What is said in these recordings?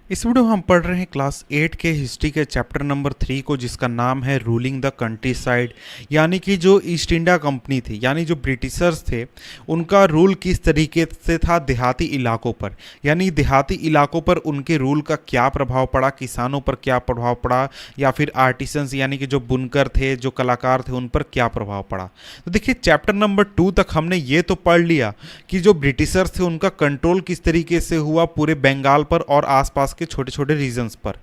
इस वीडियो में हम पढ़ रहे हैं क्लास 8 के हिस्ट्री के चैप्टर नंबर 3 को, जिसका नाम है रूलिंग द कंट्री साइड। यानी कि जो ईस्ट इंडिया कंपनी थी, यानी जो ब्रिटिशर्स थे, उनका रूल किस तरीके से था देहाती इलाकों पर। यानी देहाती इलाकों पर उनके रूल का क्या प्रभाव पड़ा, किसानों पर क्या प्रभाव पड़ा, या फिर आर्टिसंस यानी कि जो बुनकर थे, जो कलाकार थे, उन पर क्या प्रभाव पड़ा। तो देखिए, चैप्टर नंबर 2 तक हमने ये तो पढ़ लिया कि जो ब्रिटिशर्स थे उनका कंट्रोल किस तरीके से हुआ पूरे बंगाल पर और आसपास के छोटे छोटे रीजन्स पर।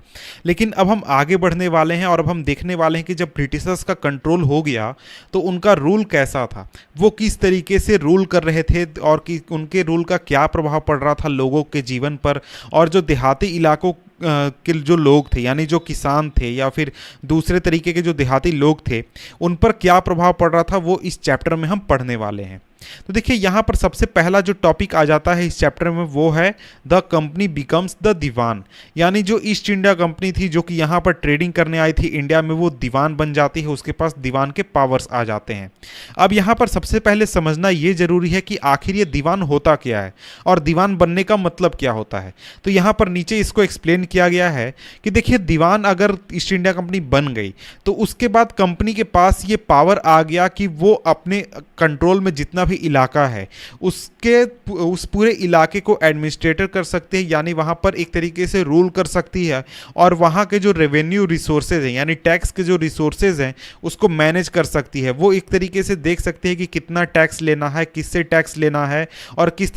लेकिन अब हम आगे बढ़ने वाले हैं और अब हम देखने वाले हैं कि जब ब्रिटिशर्स का कंट्रोल हो गया तो उनका रूल कैसा था, वो किस तरीके से रूल कर रहे थे और कि उनके रूल का क्या प्रभाव पड़ रहा था लोगों के जीवन पर। और जो देहाती इलाकों के जो लोग थे, यानी जो किसान थे या फिर दूसरे तरीके के जो देहाती लोग थे, उन पर क्या प्रभाव पड़ रहा था, वो इस चैप्टर में हम पढ़ने वाले हैं। तो देखिए, यहाँ पर सबसे पहला जो टॉपिक आ जाता है इस चैप्टर में, वो है द कंपनी बिकम्स द दीवान। यानी जो ईस्ट इंडिया कंपनी थी, जो कि यहाँ पर ट्रेडिंग करने आई थी इंडिया में, वो दीवान बन जाती है, उसके पास दीवान के पावर्स आ जाते हैं। अब यहाँ पर सबसे पहले समझना ये जरूरी है कि आखिर ये दीवान होता क्या है और दीवान बनने का मतलब क्या होता है। तो यहाँ पर नीचे इसको एक्सप्लेन किया गया है कि देखिए, दीवान अगर ईस्ट इंडिया कंपनी बन गई तो उसके बाद कंपनी के पास ये पावर आ गया कि वो अपने कंट्रोल में जितना भी इलाका है उस पूरे इलाके को एडमिनिस्ट्रेटर कर सकते हैं, यानी वहां पर एक तरीके से रूल कर सकती है। और वहां के जो रेवेन्यू रिसोर्सेज हैं, यानी टैक्स के जो रिसोर्सेज हैं, उसको मैनेज कर सकती है। वो एक तरीके से देख सकते हैं कि कितना टैक्स लेना है, किससे टैक्स लेना है और किस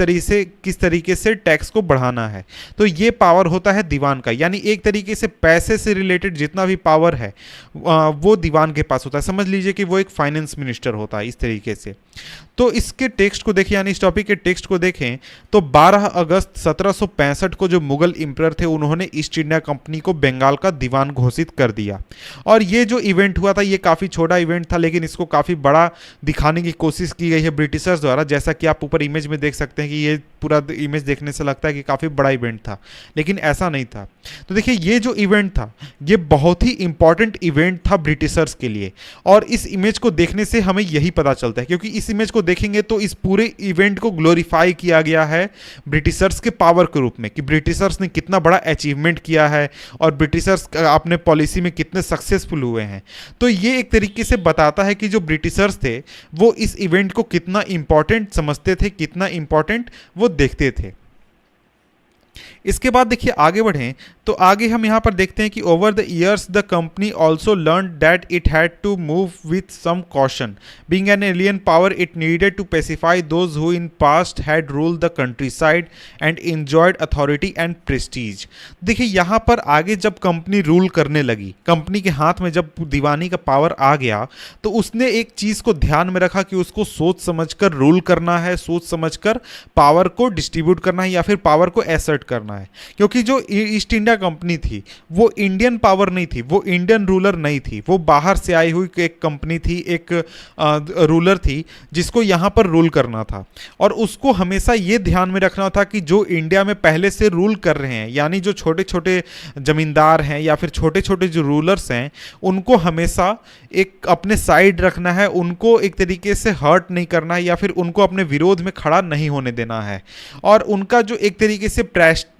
तरीके से टैक्स को बढ़ाना है। तो ये पावर होता है दीवान का। यानी एक तरीके से पैसे से रिलेटेड जितना भी पावर है वो दीवान के पास होता है। समझ लीजिए कि वो एक फाइनेंस मिनिस्टर होता है इस तरीके से। तो इसके टेक्स्ट को देखें, यानी इस टॉपिक के टेक्स्ट को देखें तो 12 अगस्त 1765 को जो मुगल एम्परर थे, उन्होंने ईस्ट इंडिया कंपनी को बंगाल का दीवान घोषित कर दिया। और ये जो इवेंट हुआ था, ये काफ़ी छोटा इवेंट था, लेकिन इसको काफ़ी बड़ा दिखाने की कोशिश की गई है ब्रिटिशर्स द्वारा। जैसा कि आप ऊपर इमेज में देख सकते हैं कि ये पूरा इमेज देखने से लगता है कि काफ़ी बड़ा इवेंट था, लेकिन ऐसा नहीं था। तो देखिए, ये जो इवेंट था, ये बहुत ही इंपॉर्टेंट इवेंट था ब्रिटिशर्स के लिए। और इस इमेज को देखने से हमें यही पता चलता है, क्योंकि इस इमेज को देखेंगे तो इस पूरे इवेंट को ग्लोरीफाई किया गया है ब्रिटिशर्स के पावर के रूप में, कि ब्रिटिशर्स ने कितना बड़ा अचीवमेंट किया है और ब्रिटिशर्स अपने पॉलिसी में कितने सक्सेसफुल हुए हैं। तो ये एक तरीके से बताता है कि जो ब्रिटिशर्स थे वो इस इवेंट को कितना इंपॉर्टेंट समझते थे, कितना इंपॉर्टेंट वो देखते थे। इसके बाद देखिए, आगे बढ़ें तो आगे हम यहाँ पर देखते हैं कि over the years the company also learn that it had to move with some caution. Being an alien power, it needed to pacify those who in past had ruled the countryside and enjoyed authority and prestige. देखिए, यहाँ पर आगे जब company rule करने लगी, company के हाथ में जब दीवानी का पावर आ गया, तो उसने एक चीज़ को ध्यान में रखा कि उसको सोच समझकर रूल करना है, सोच समझकर पावर को डिस्ट्रीब्यूट करना है या फिर पावर को एसर्ट करना है। क्योंकि जो ईस्ट इंडिया कंपनी थी वो इंडियन पावर नहीं थी, वो इंडियन रूलर नहीं थी, वो बाहर से आई हुई एक कंपनी थी, एक रूलर थी जिसको यहाँ पर रूल करना था। और उसको हमेशा ये ध्यान में रखना था कि जो इंडिया में पहले से रूल कर रहे हैं, यानी जो छोटे छोटे जमींदार हैं या फिर छोटे छोटे जो रूलर्स हैं, उनको हमेशा एक अपने साइड रखना है, उनको एक तरीके से हर्ट नहीं करना है या फिर उनको अपने विरोध में खड़ा नहीं होने देना है। और उनका जो एक तरीके से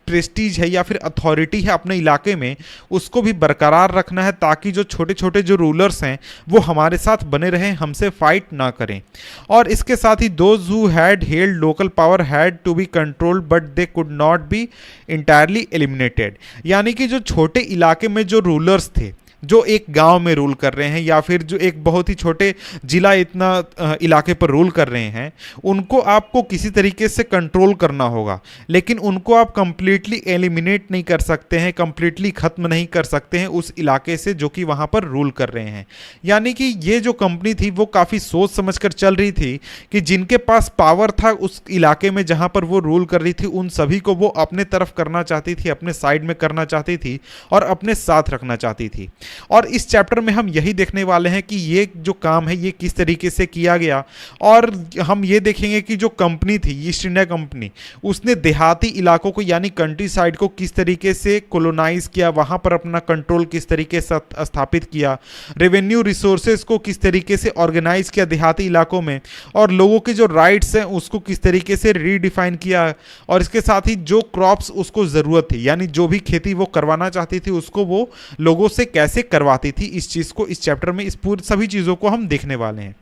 प्रेस्टीज है या फिर अथॉरिटी है अपने इलाके में, उसको भी बरकरार रखना है, ताकि जो छोटे छोटे जो रूलर्स हैं वो हमारे साथ बने रहें, हमसे फाइट ना करें। और इसके साथ ही those who had held local power had to be controlled but they could not be entirely eliminated. यानी कि जो छोटे इलाके में जो रूलर्स थे, जो एक गांव में रूल कर रहे हैं या फिर जो एक बहुत ही छोटे जिला इतना इलाके पर रूल कर रहे हैं, उनको आपको किसी तरीके से कंट्रोल करना होगा, लेकिन उनको आप कंप्लीटली एलिमिनेट नहीं कर सकते हैं, कंप्लीटली ख़त्म नहीं कर सकते हैं उस इलाके से जो कि वहाँ पर रूल कर रहे हैं। यानी कि ये जो कंपनी थी वो काफ़ी सोच समझ कर चल रही थी कि जिनके पास पावर था उस इलाके में जहाँ पर वो रूल कर रही थी, उन सभी को वो अपने तरफ करना चाहती थी, अपने साइड में करना चाहती थी और अपने साथ रखना चाहती थी। और इस चैप्टर में हम यही देखने वाले हैं कि ये जो काम है ये किस तरीके से किया गया। और हम ये देखेंगे कि जो कंपनी थी ईस्ट इंडिया कंपनी, उसने देहाती इलाकों को यानी कंट्री साइड को किस तरीके से कोलोनाइज किया, वहाँ पर अपना कंट्रोल किस तरीके से स्थापित किया, रेवेन्यू रिसोर्सेज को किस तरीके से ऑर्गेनाइज किया देहाती इलाकों में, और लोगों के जो राइट्स हैं उसको किस तरीके से रीडिफाइन किया, और इसके साथ ही जो क्रॉप्स उसको ज़रूरत थी यानी जो भी खेती वो करवाना चाहती थी उसको वो लोगों से कैसे करवाती थी, इस चीज़ को इस चैप्टर में इस पूरी सभी चीज़ों को हम देखने वाले हैं।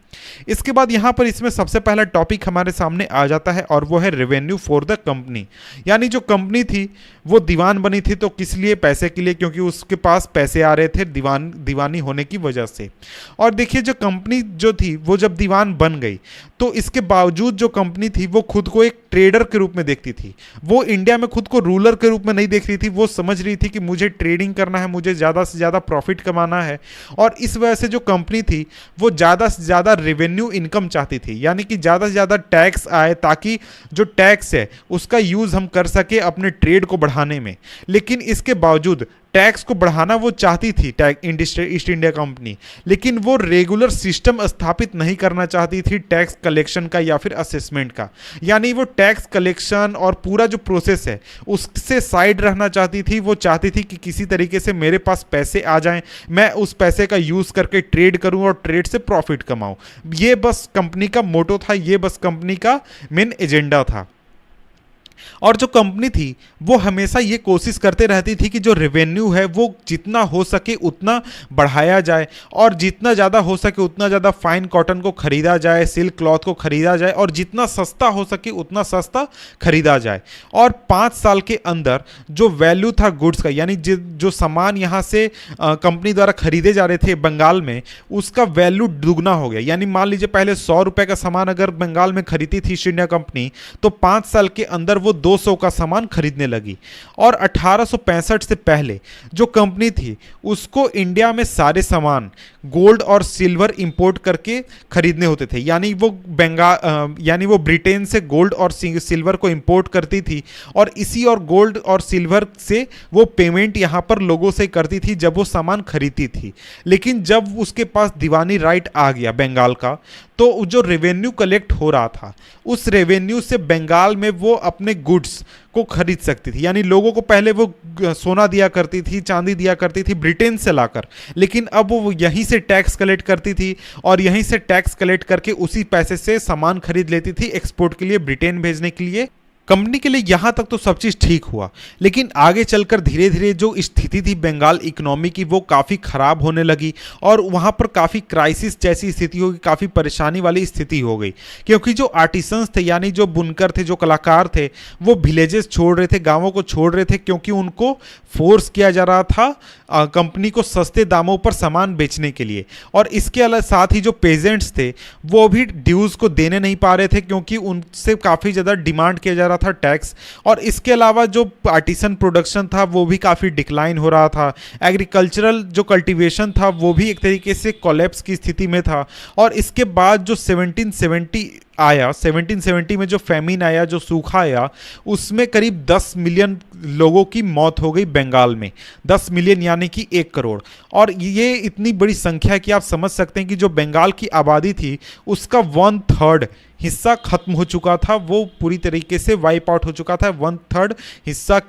इसके बाद यहाँ पर इसमें सबसे पहला टॉपिक हमारे सामने आ जाता है और वो है रेवेन्यू फॉर द कंपनी। यानी जो कंपनी थी वो दीवान बनी थी, तो किस लिए? पैसे के लिए, क्योंकि उसके पास पैसे आ रहे थे दीवानी होने की वजह से। और देखिए जो कंपनी जो थी वो जब दीवान बन गई तो इसके बावजूद जो कंपनी थी वो खुद को एक ट्रेडर के रूप में देखती थी। वो इंडिया में खुद को रूलर के रूप में नहीं देख रही थी, वो समझ रही थी कि मुझे ट्रेडिंग करना है, मुझे ज़्यादा से ज़्यादा प्रॉफिट कमाना है। और इस वजह से जो कंपनी थी वो ज़्यादा से ज़्यादा रेवेन्यू इनकम चाहती थी, यानी कि ज़्यादा से ज़्यादा टैक्स आए ताकि जो टैक्स है उसका यूज़ हम कर सके अपने ट्रेड को बढ़ाने में। लेकिन इसके बावजूद टैक्स को बढ़ाना वो चाहती थी ईस्ट इंडिया कंपनी, लेकिन वो रेगुलर सिस्टम स्थापित नहीं करना चाहती थी टैक्स कलेक्शन का या फिर असेसमेंट का। यानी वो टैक्स कलेक्शन और पूरा जो प्रोसेस है उससे साइड रहना चाहती थी। वो चाहती थी कि किसी तरीके से मेरे पास पैसे आ जाएं, मैं उस पैसे का यूज़ करके ट्रेड करूं और ट्रेड से प्रॉफिट कमाऊं। ये बस कंपनी का मोटो था, ये बस कंपनी का मेन एजेंडा था। और जो कंपनी थी वो हमेशा ये कोशिश करते रहती थी कि जो रेवेन्यू है वो जितना हो सके उतना बढ़ाया जाए, और जितना ज़्यादा हो सके उतना ज़्यादा फाइन कॉटन को खरीदा जाए, सिल्क क्लॉथ को खरीदा जाए, और जितना सस्ता हो सके उतना सस्ता खरीदा जाए। और 5 साल के अंदर जो वैल्यू था गुड्स का, यानी जो सामान यहाँ से कंपनी द्वारा खरीदे जा रहे थे बंगाल में, उसका वैल्यू दुगना हो गया। यानी मान लीजिए पहले 100 रुपये का सामान अगर बंगाल में खरीदी थी ईस्ट इंडिया कंपनी, तो 5 साल के अंदर वो 200 का सामान खरीदने लगी। और 1865 से पहले जो कंपनी थी उसको इंडिया में सारे सामान गोल्ड और सिल्वर इंपोर्ट करके खरीदने होते थे। यानी वो ब्रिटेन से गोल्ड और सिल्वर को इंपोर्ट करती थी, और इसी और गोल्ड और सिल्वर से वो पेमेंट यहाँ पर लोगों से करती थी जब वो सामान खरीदती थी। लेकिन जब उसके पास दीवानी राइट आ गया बंगाल का, तो जो रेवेन्यू कलेक्ट हो रहा था उस रेवेन्यू से बंगाल में वो अपने गुड्स को खरीद सकती थी। यानी लोगों को पहले वो सोना दिया करती थी, चांदी दिया करती थी ब्रिटेन से लाकर, लेकिन अब वो यहीं से टैक्स कलेक्ट करती थी और यहीं से टैक्स कलेक्ट करके उसी पैसे से सामान खरीद लेती थी एक्सपोर्ट के लिए, ब्रिटेन भेजने के लिए। कंपनी के लिए यहाँ तक तो सब चीज़ ठीक हुआ, लेकिन आगे चलकर धीरे धीरे जो स्थिति थी बंगाल इकोनॉमी की वो काफ़ी ख़राब होने लगी, और वहाँ पर काफ़ी क्राइसिस जैसी स्थिति होगी, काफ़ी परेशानी वाली स्थिति हो गई। क्योंकि जो आर्टिसंस थे यानी जो बुनकर थे, जो कलाकार थे, वो विलेजेस छोड़ रहे थे, गाँवों को छोड़ रहे थे, क्योंकि उनको फोर्स किया जा रहा था कंपनी को सस्ते दामों पर सामान बेचने के लिए। और इसके साथ ही जो पेजेंट्स थे वो भी ड्यूज़ को देने नहीं पा रहे थे, क्योंकि उनसे काफ़ी ज़्यादा डिमांड किया जा रहा था टैक्स। और इसके अलावा जो आर्टिसन प्रोडक्शन था वो भी काफ़ी डिक्लाइन हो रहा था। एग्रीकल्चरल जो कल्टीवेशन था वो भी एक तरीके से कोलैप्स की स्थिति में था। और इसके बाद जो 1770 में जो फेमिन आया, जो सूखा आया, उसमें करीब 10 मिलियन लोगों की मौत हो गई बंगाल में। 10 मिलियन यानी कि 1 करोड़। और ये इतनी बड़ी संख्या है कि आप समझ सकते हैं कि जो बंगाल की आबादी थी उसका 1/3 हिस्सा खत्म हो चुका था, वो पूरी तरीके से वाइप आउट हो चुका था। 1/3 हिस्सा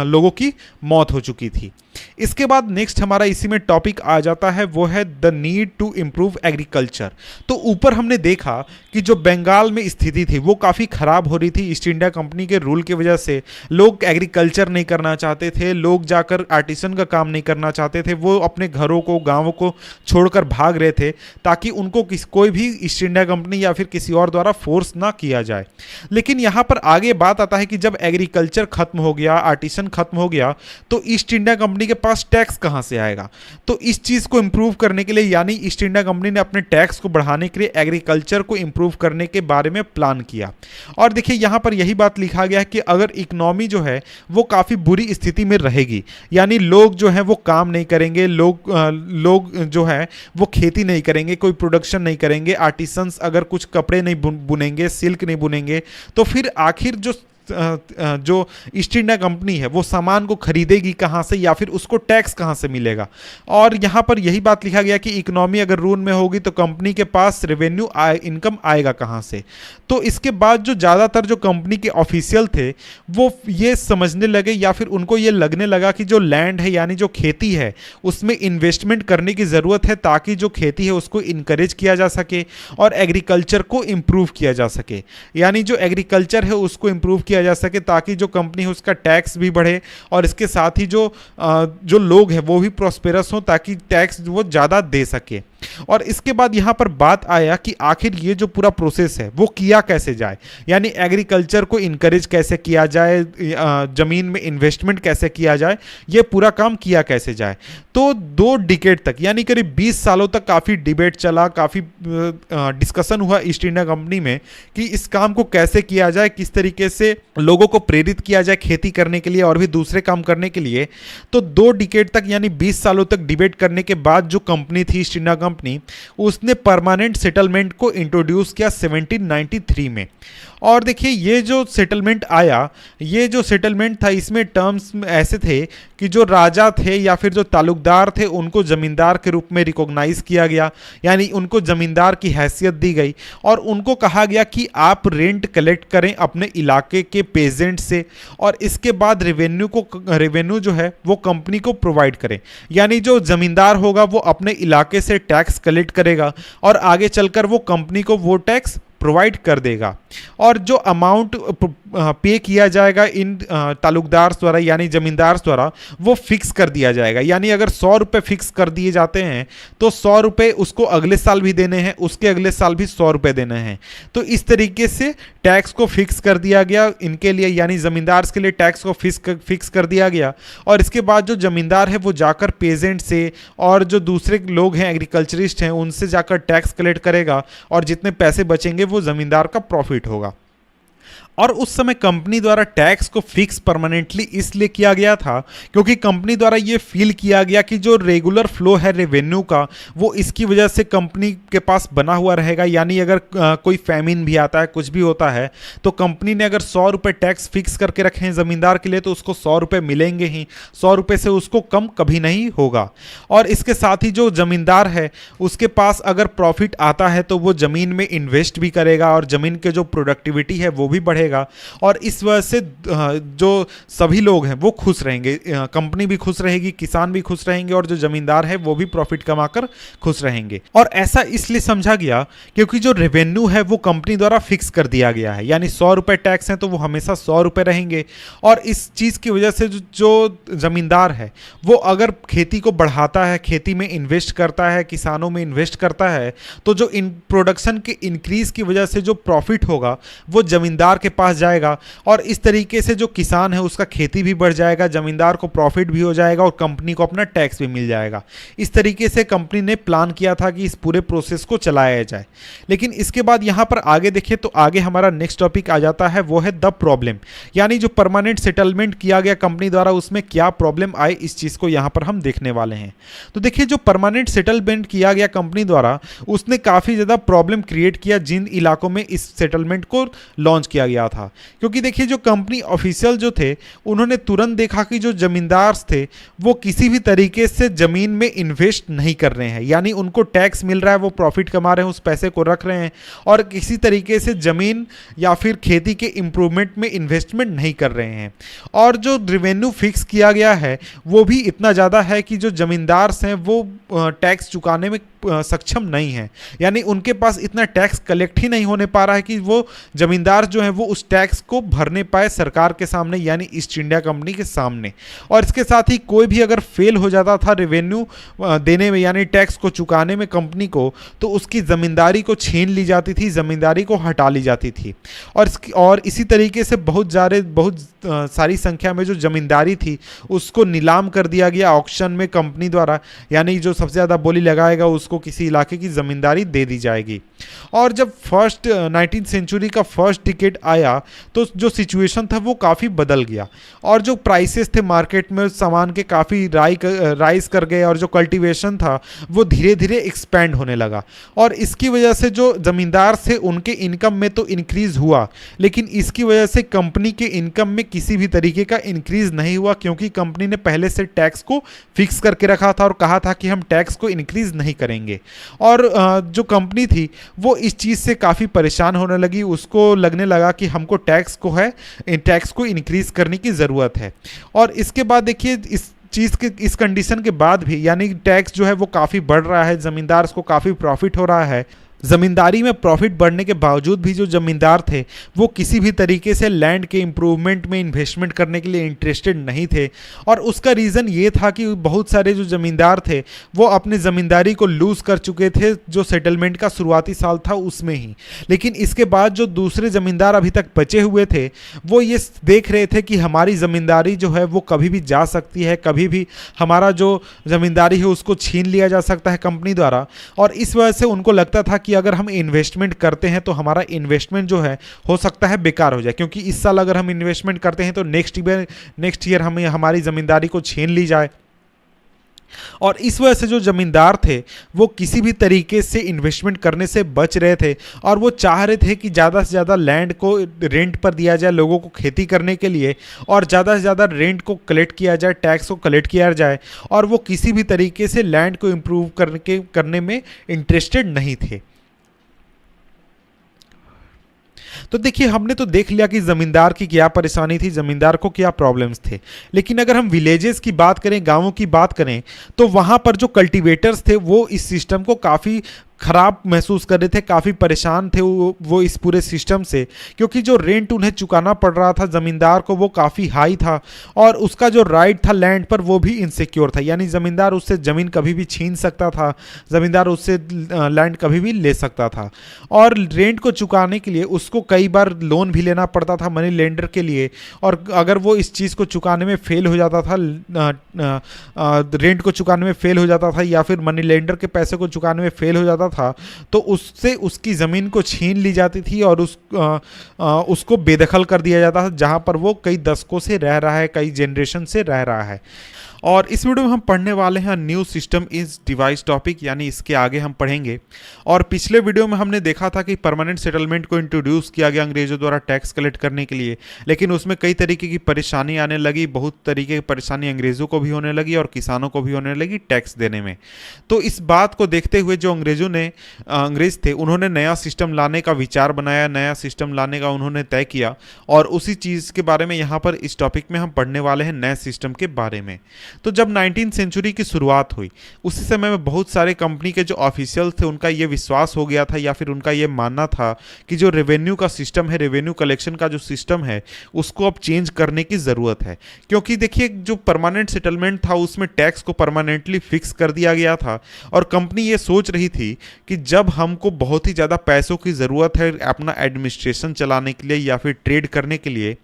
लोगों की मौत हो चुकी थी। इसके बाद नेक्स्ट हमारा इसी में टॉपिक आ जाता है, वो है the need to improve agriculture. तो ऊपर हमने देखा कि जो बंगाल में स्थिति थी वो काफ़ी ख़राब हो रही थी ईस्ट इंडिया कंपनी के रूल की वजह से। लोग एग्रीकल्चर नहीं करना चाहते थे, लोग जाकर आर्टिसन का काम नहीं करना चाहते थे, वो अपने घरों को, गाँवों को छोड़कर भाग रहे थे ताकि उनको कोई भी ईस्ट इंडिया कंपनी या फिर किसी और द्वारा फोर्स ना किया जाए। लेकिन यहाँ पर आगे बात आता है कि जब एग्रीकल्चर खत्म हो गया, आर्टिसन खत्म हो गया, तो ईस्ट इंडिया कंपनी के पास टैक्स कहाँ से आएगा? तो इस चीज़ को इंप्रूव करने के लिए, यानी ईस्ट इंडिया कंपनी ने अपने टैक्स को बढ़ाने के लिए एग्रीकल्चर को इंप्रूव करने के बारे में प्लान किया। और देखिए यहाँ पर यही बात लिखा गया है कि अगर इकोनॉमी जो है वो काफ़ी बुरी स्थिति में रहेगी, यानी लोग जो हैं वो काम नहीं करेंगे, लोग जो है वो खेती नहीं करेंगे, कोई प्रोडक्शन नहीं करेंगे, आर्टिसंस अगर कुछ कपड़े नहीं बुनेंगे, सिल्क नहीं बुनेंगे, तो फिर आखिर जो जो ईस्ट इंडिया कंपनी है वो सामान को खरीदेगी कहाँ से, या फिर उसको टैक्स कहाँ से मिलेगा। और यहाँ पर यही बात लिखा गया कि इकोनॉमी अगर रूल में होगी तो कंपनी के पास रेवेन्यू इनकम आएगा कहाँ से। तो इसके बाद जो ज़्यादातर जो कंपनी के ऑफिशियल थे वो ये समझने लगे, या फिर उनको ये लगने लगा कि जो लैंड है यानी जो खेती है उसमें इन्वेस्टमेंट करने की ज़रूरत है, ताकि जो खेती है उसको इनकरेज किया जा सके और एग्रीकल्चर को इम्प्रूव किया जा सके। यानी जो एग्रीकल्चर है उसको इम्प्रूव किया जा सके ताकि जो कंपनी है उसका टैक्स भी बढ़े, और इसके साथ ही जो लोग हैं वो भी प्रॉस्पेरस हों ताकि टैक्स वो ज़्यादा दे सके। और इसके बाद यहाँ पर बात आया कि आखिर ये जो पूरा प्रोसेस है वो किया कैसे जाए, यानी एग्रीकल्चर को इनकरेज कैसे किया जाए, ज़मीन में इन्वेस्टमेंट कैसे किया जाए, ये पूरा काम किया कैसे जाए। तो 2 डिकेड तक यानी करीब 20 सालों तक काफ़ी डिबेट चला, काफ़ी डिस्कशन हुआ ईस्ट इंडिया कंपनी में कि इस काम को कैसे किया जाए, किस तरीके से लोगों को प्रेरित किया जाए खेती करने के लिए और भी दूसरे काम करने के लिए। तो 2 डिकेड तक यानी 20 सालों तक डिबेट करने के बाद जो कंपनी थी ईस्ट इंडिया कंपनी, उसने परमानेंट सेटलमेंट को इंट्रोड्यूस किया 1793 में। और देखिए ये जो सेटलमेंट आया, ये जो सेटलमेंट था इसमें टर्म्स ऐसे थे कि जो राजा थे या फिर जो तालुकदार थे उनको ज़मींदार के रूप में रिकॉग्नाइज किया गया, यानी उनको ज़मींदार की हैसियत दी गई और उनको कहा गया कि आप रेंट कलेक्ट करें अपने इलाके के पेजेंट से, और इसके बाद रेवेन्यू जो है वो कंपनी को प्रोवाइड करें। यानी जो ज़मींदार होगा वो अपने इलाके से टैक्स कलेक्ट करेगा और आगे चलकर वो कंपनी को वो टैक्स प्रोवाइड कर देगा, और जो अमाउंट पे किया जाएगा इन तालुकदार द्वारा यानी ज़मींदार द्वारा वो फिक्स कर दिया जाएगा। यानी अगर 100 रुपये फिक्स कर दिए जाते हैं तो 100 रुपये उसको अगले साल भी देने हैं, उसके अगले साल भी 100 रुपये देने हैं। तो इस तरीके से टैक्स को फिक्स कर दिया गया इनके लिए, यानी ज़मींदार के लिए टैक्स को फिक्स कर दिया गया। और इसके बाद जो ज़मींदार है वो जाकर पेजेंट से और जो दूसरे लोग हैं एग्रीकल्चरिस्ट हैं उनसे जाकर टैक्स कलेक्ट करेगा, और जितने पैसे बचेंगे वो ज़मींदार का प्रॉफिट होगा। और उस समय कंपनी द्वारा टैक्स को फिक्स परमानेंटली इसलिए किया गया था क्योंकि कंपनी द्वारा ये फील किया गया कि जो रेगुलर फ्लो है रेवेन्यू का वो इसकी वजह से कंपनी के पास बना हुआ रहेगा। यानी अगर कोई फैमिन भी आता है, कुछ भी होता है, तो कंपनी ने अगर 100 रुपये टैक्स फिक्स करके रखे हैं ज़मींदार के लिए तो उसको 100 रुपये मिलेंगे ही, 100 रुपये से उसको कम कभी नहीं होगा। और इसके साथ ही जो ज़मींदार है उसके पास अगर प्रॉफिट आता है तो वो ज़मीन में इन्वेस्ट भी करेगा और ज़मीन के जो प्रोडक्टिविटी है वो भी बढ़ेगा, और इस वजह से जो सभी लोग हैं वो खुश रहेंगे, कंपनी भी खुश रहेगी, किसान भी खुश रहेंगे और जो जमींदार है वो भी प्रॉफिट कमाकर खुश रहेंगे। और ऐसा इसलिए समझा गया क्योंकि जो रेवेन्यू है वो कंपनी द्वारा फिक्स कर दिया गया है, यानी 100 रुपये टैक्स है तो वो हमेशा 100 रुपये रहेंगे। और इस चीज़ की वजह से जो जमींदार है वो अगर खेती को बढ़ाता है, खेती में इन्वेस्ट करता है, किसानों में इन्वेस्ट करता है, तो जो इन प्रोडक्शन के इंक्रीज की वजह से जो प्रॉफिट होगा वो जमींदार के पास जाएगा, और इस तरीके से जो किसान है उसका खेती भी बढ़ जाएगा, जमींदार को प्रॉफिट भी हो जाएगा और कंपनी को अपना टैक्स भी मिल जाएगा। इस तरीके से कंपनी ने प्लान किया था कि इस पूरे प्रोसेस को चलाया जाए। लेकिन इसके बाद यहाँ पर आगे देखें तो आगे हमारा नेक्स्ट टॉपिक आ जाता है, वो है द प्रॉब्लम, यानी जो परमानेंट सेटलमेंट किया गया कंपनी द्वारा उसमें क्या प्रॉब्लम आई, इस चीज़ को यहाँ पर हम देखने वाले हैं। तो देखिए जो परमानेंट सेटलमेंट किया गया कंपनी द्वारा उसने काफ़ी ज़्यादा प्रॉब्लम क्रिएट किया जिन इलाकों में इस सेटलमेंट को लॉन्च किया गया था। क्योंकि देखिए जो कंपनी ऑफिशियल जो थे उन्होंने तुरंत देखा कि जो जमींदार थे वो किसी भी तरीके से ज़मीन में इन्वेस्ट नहीं कर रहे हैं, यानी उनको टैक्स मिल रहा है, वो प्रॉफिट कमा रहे हैं, उस पैसे को रख रहे हैं और किसी तरीके से ज़मीन या फिर खेती के इम्प्रूवमेंट में इन्वेस्टमेंट नहीं कर रहे हैं। और जो रेवेन्यू फिक्स किया गया है वो भी इतना ज़्यादा है कि जो ज़मींदार हैं वो टैक्स चुकाने में सक्षम नहीं है, यानी उनके पास इतना टैक्स कलेक्ट ही नहीं होने पा रहा है कि वो जमींदार जो है वो उस टैक्स को भरने पाए सरकार के सामने, यानी ईस्ट इंडिया कंपनी के सामने। और इसके साथ ही कोई भी अगर फेल हो जाता था रेवेन्यू देने में यानी टैक्स को चुकाने में कंपनी को, तो उसकी ज़मींदारी को छीन ली जाती थी, ज़मींदारी को हटा ली जाती थी। और इसी तरीके से बहुत सारी संख्या में जो ज़मींदारी थी उसको नीलाम कर दिया गया ऑक्शन में कंपनी द्वारा, यानी जो सबसे ज़्यादा बोली लगाएगा उसको किसी इलाके की ज़मींदारी दे दी जाएगी। और जब 19th सेंचुरी का फर्स्ट डिकेड आया आया तो जो सिचुएशन था वो काफ़ी बदल गया और जो प्राइसेस थे मार्केट में सामान के काफ़ी राइज कर गए और जो कल्टीवेशन था वो धीरे धीरे एक्सपैंड होने लगा। और इसकी वजह से जो ज़मींदार थे उनके इनकम में तो इंक्रीज़ हुआ, लेकिन इसकी वजह से कंपनी के इनकम में किसी भी तरीके का इंक्रीज़ नहीं हुआ, क्योंकि कंपनी ने पहले से टैक्स को फिक्स करके रखा था और कहा था कि हम टैक्स को इंक्रीज़ नहीं करेंगे। और जो कंपनी थी वो इस चीज़ से काफ़ी परेशान होने लगी, उसको लगने लगा कि हमको टैक्स को इंक्रीज़ करने की ज़रूरत है। और इसके बाद देखिए इस कंडीशन के बाद भी यानी टैक्स जो है वो काफ़ी बढ़ रहा है, ज़मींदार को काफ़ी प्रॉफिट हो रहा है। ज़मींदारी में प्रॉफिट बढ़ने के बावजूद भी जो ज़मींदार थे वो किसी भी तरीके से लैंड के इम्प्रूवमेंट में इन्वेस्टमेंट करने के लिए इंटरेस्टेड नहीं थे। और उसका रीज़न ये था कि बहुत सारे जो ज़मींदार थे वो अपने ज़मींदारी को लूज़ कर चुके थे जो सेटलमेंट का शुरुआती साल था उसमें ही। लेकिन इसके बाद जो दूसरे ज़मींदार अभी तक बचे हुए थे वो ये देख रहे थे कि हमारी ज़मींदारी जो है वो कभी भी जा सकती है, कभी भी हमारा जो ज़मींदारी है उसको छीन लिया जा सकता है कंपनी द्वारा। और इस वजह से उनको लगता था कि अगर हम इन्वेस्टमेंट करते हैं तो हमारा इन्वेस्टमेंट जो है हो सकता है बेकार हो जाए, क्योंकि इस साल अगर हम इन्वेस्टमेंट करते हैं तो नेक्स्ट ईयर हमें हमारी ज़मींदारी को छीन ली जाए। और इस वजह से जो ज़मींदार थे वो किसी भी तरीके से इन्वेस्टमेंट करने से बच रहे थे और वो चाह रहे थे कि ज़्यादा से ज़्यादा लैंड को रेंट पर दिया जाए लोगों को खेती करने के लिए, और ज़्यादा से ज़्यादा रेंट को कलेक्ट किया जाए, टैक्स को कलेक्ट किया जाए, और वो किसी भी तरीके से लैंड को इम्प्रूव करने में इंटरेस्टेड नहीं थे। तो देखिए हमने तो देख लिया कि ज़मींदार की क्या परेशानी थी, ज़मींदार को क्या प्रॉब्लम्स थे। लेकिन अगर हम विलेजेस की बात करें, गांवों की बात करें, तो वहाँ पर जो कल्टीवेटर्स थे वो इस सिस्टम को काफ़ी ख़राब महसूस कर रहे थे, काफ़ी परेशान थे वो इस पूरे सिस्टम से, क्योंकि जो रेंट उन्हें चुकाना पड़ रहा था ज़मींदार को वो काफ़ी हाई था और उसका जो राइट था लैंड पर वो भी इनसिक्योर था। यानी ज़मींदार उससे ज़मीन कभी भी छीन सकता था, ज़मींदार उससे लैंड कभी भी ले सकता था। और रेंट को चुकाने के लिए उसको कई बार लोन भी लेना पड़ता था मनी लेंडर के लिए, और अगर वो इस चीज़ को चुकाने में फेल हो जाता था, रेंट को चुकाने में फेल हो जाता था या फिर मनी लेंडर के पैसे को चुकाने में फेल हो जाता था, तो उससे उसकी ज़मीन को छीन ली जाती थी और उसको बेदखल कर दिया जाता था, जहाँ पर वो कई दशकों से रह रहा है, कई जनरेशन से रह रहा है। और इस वीडियो में हम पढ़ने वाले हैं new system is device topic, यानी इसके आगे हम पढ़ेंगे। और पिछले वीडियो में हमने देखा था कि परमानेंट सेटलमेंट को इंट्रोड्यूस किया गया अंग्रेजों द्वारा टैक्स कलेक्ट करने के लिए, लेकिन उसमें कई तरीके की परेशानी आने लगी, बहुत तरीके की परेशानी अंग्रेज़ों को भी होने लगी और किसानों को भी होने लगी टैक्स देने में। तो इस बात को देखते हुए जो अंग्रेज थे उन्होंने नया सिस्टम लाने का विचार बनाया, नया सिस्टम लाने का उन्होंने तय किया, और उसी चीज़ के बारे में यहाँ पर इस टॉपिक में हम पढ़ने वाले हैं, नए सिस्टम के बारे में। तो जब 19वीं सेंचुरी की शुरुआत हुई उसी समय में बहुत सारे कंपनी के जो ऑफिशियल थे उनका ये विश्वास हो गया था या फिर उनका ये मानना था कि जो रेवेन्यू का सिस्टम है, रेवेन्यू कलेक्शन का जो सिस्टम है उसको अब चेंज करने की ज़रूरत है। क्योंकि देखिए जो परमानेंट सेटलमेंट था उसमें टैक्स को परमानेंटली फिक्स कर दिया गया था और कंपनी ये सोच रही थी कि जब हमको बहुत ही ज़्यादा पैसों की ज़रूरत है अपना एडमिनिस्ट्रेशन चलाने के लिए या फिर ट्रेड करने के लिए,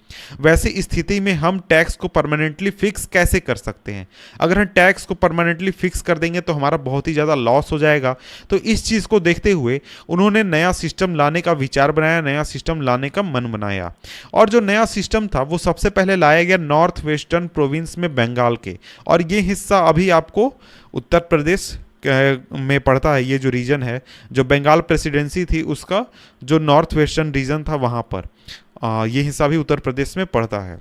वैसे स्थिति में हम टैक्स को परमानेंटली फिक्स कैसे कर सकते हैं। अगर हम टैक्स को परमानेंटली फिक्स कर देंगे तो हमारा बहुत ही ज़्यादा लॉस हो जाएगा। तो इस चीज़ को देखते हुए उन्होंने नया सिस्टम लाने का विचार बनाया, नया सिस्टम लाने का मन बनाया। और जो नया सिस्टम था वो सबसे पहले लाया गया नॉर्थ वेस्टर्न प्रोविंस में बंगाल के, और ये हिस्सा अभी आपको उत्तर प्रदेश में पड़ता है। ये जो रीजन है, जो बंगाल प्रेसिडेंसी थी उसका जो नॉर्थ वेस्टर्न रीजन था वहाँ पर ये हिस्सा भी उत्तर प्रदेश में पड़ता है।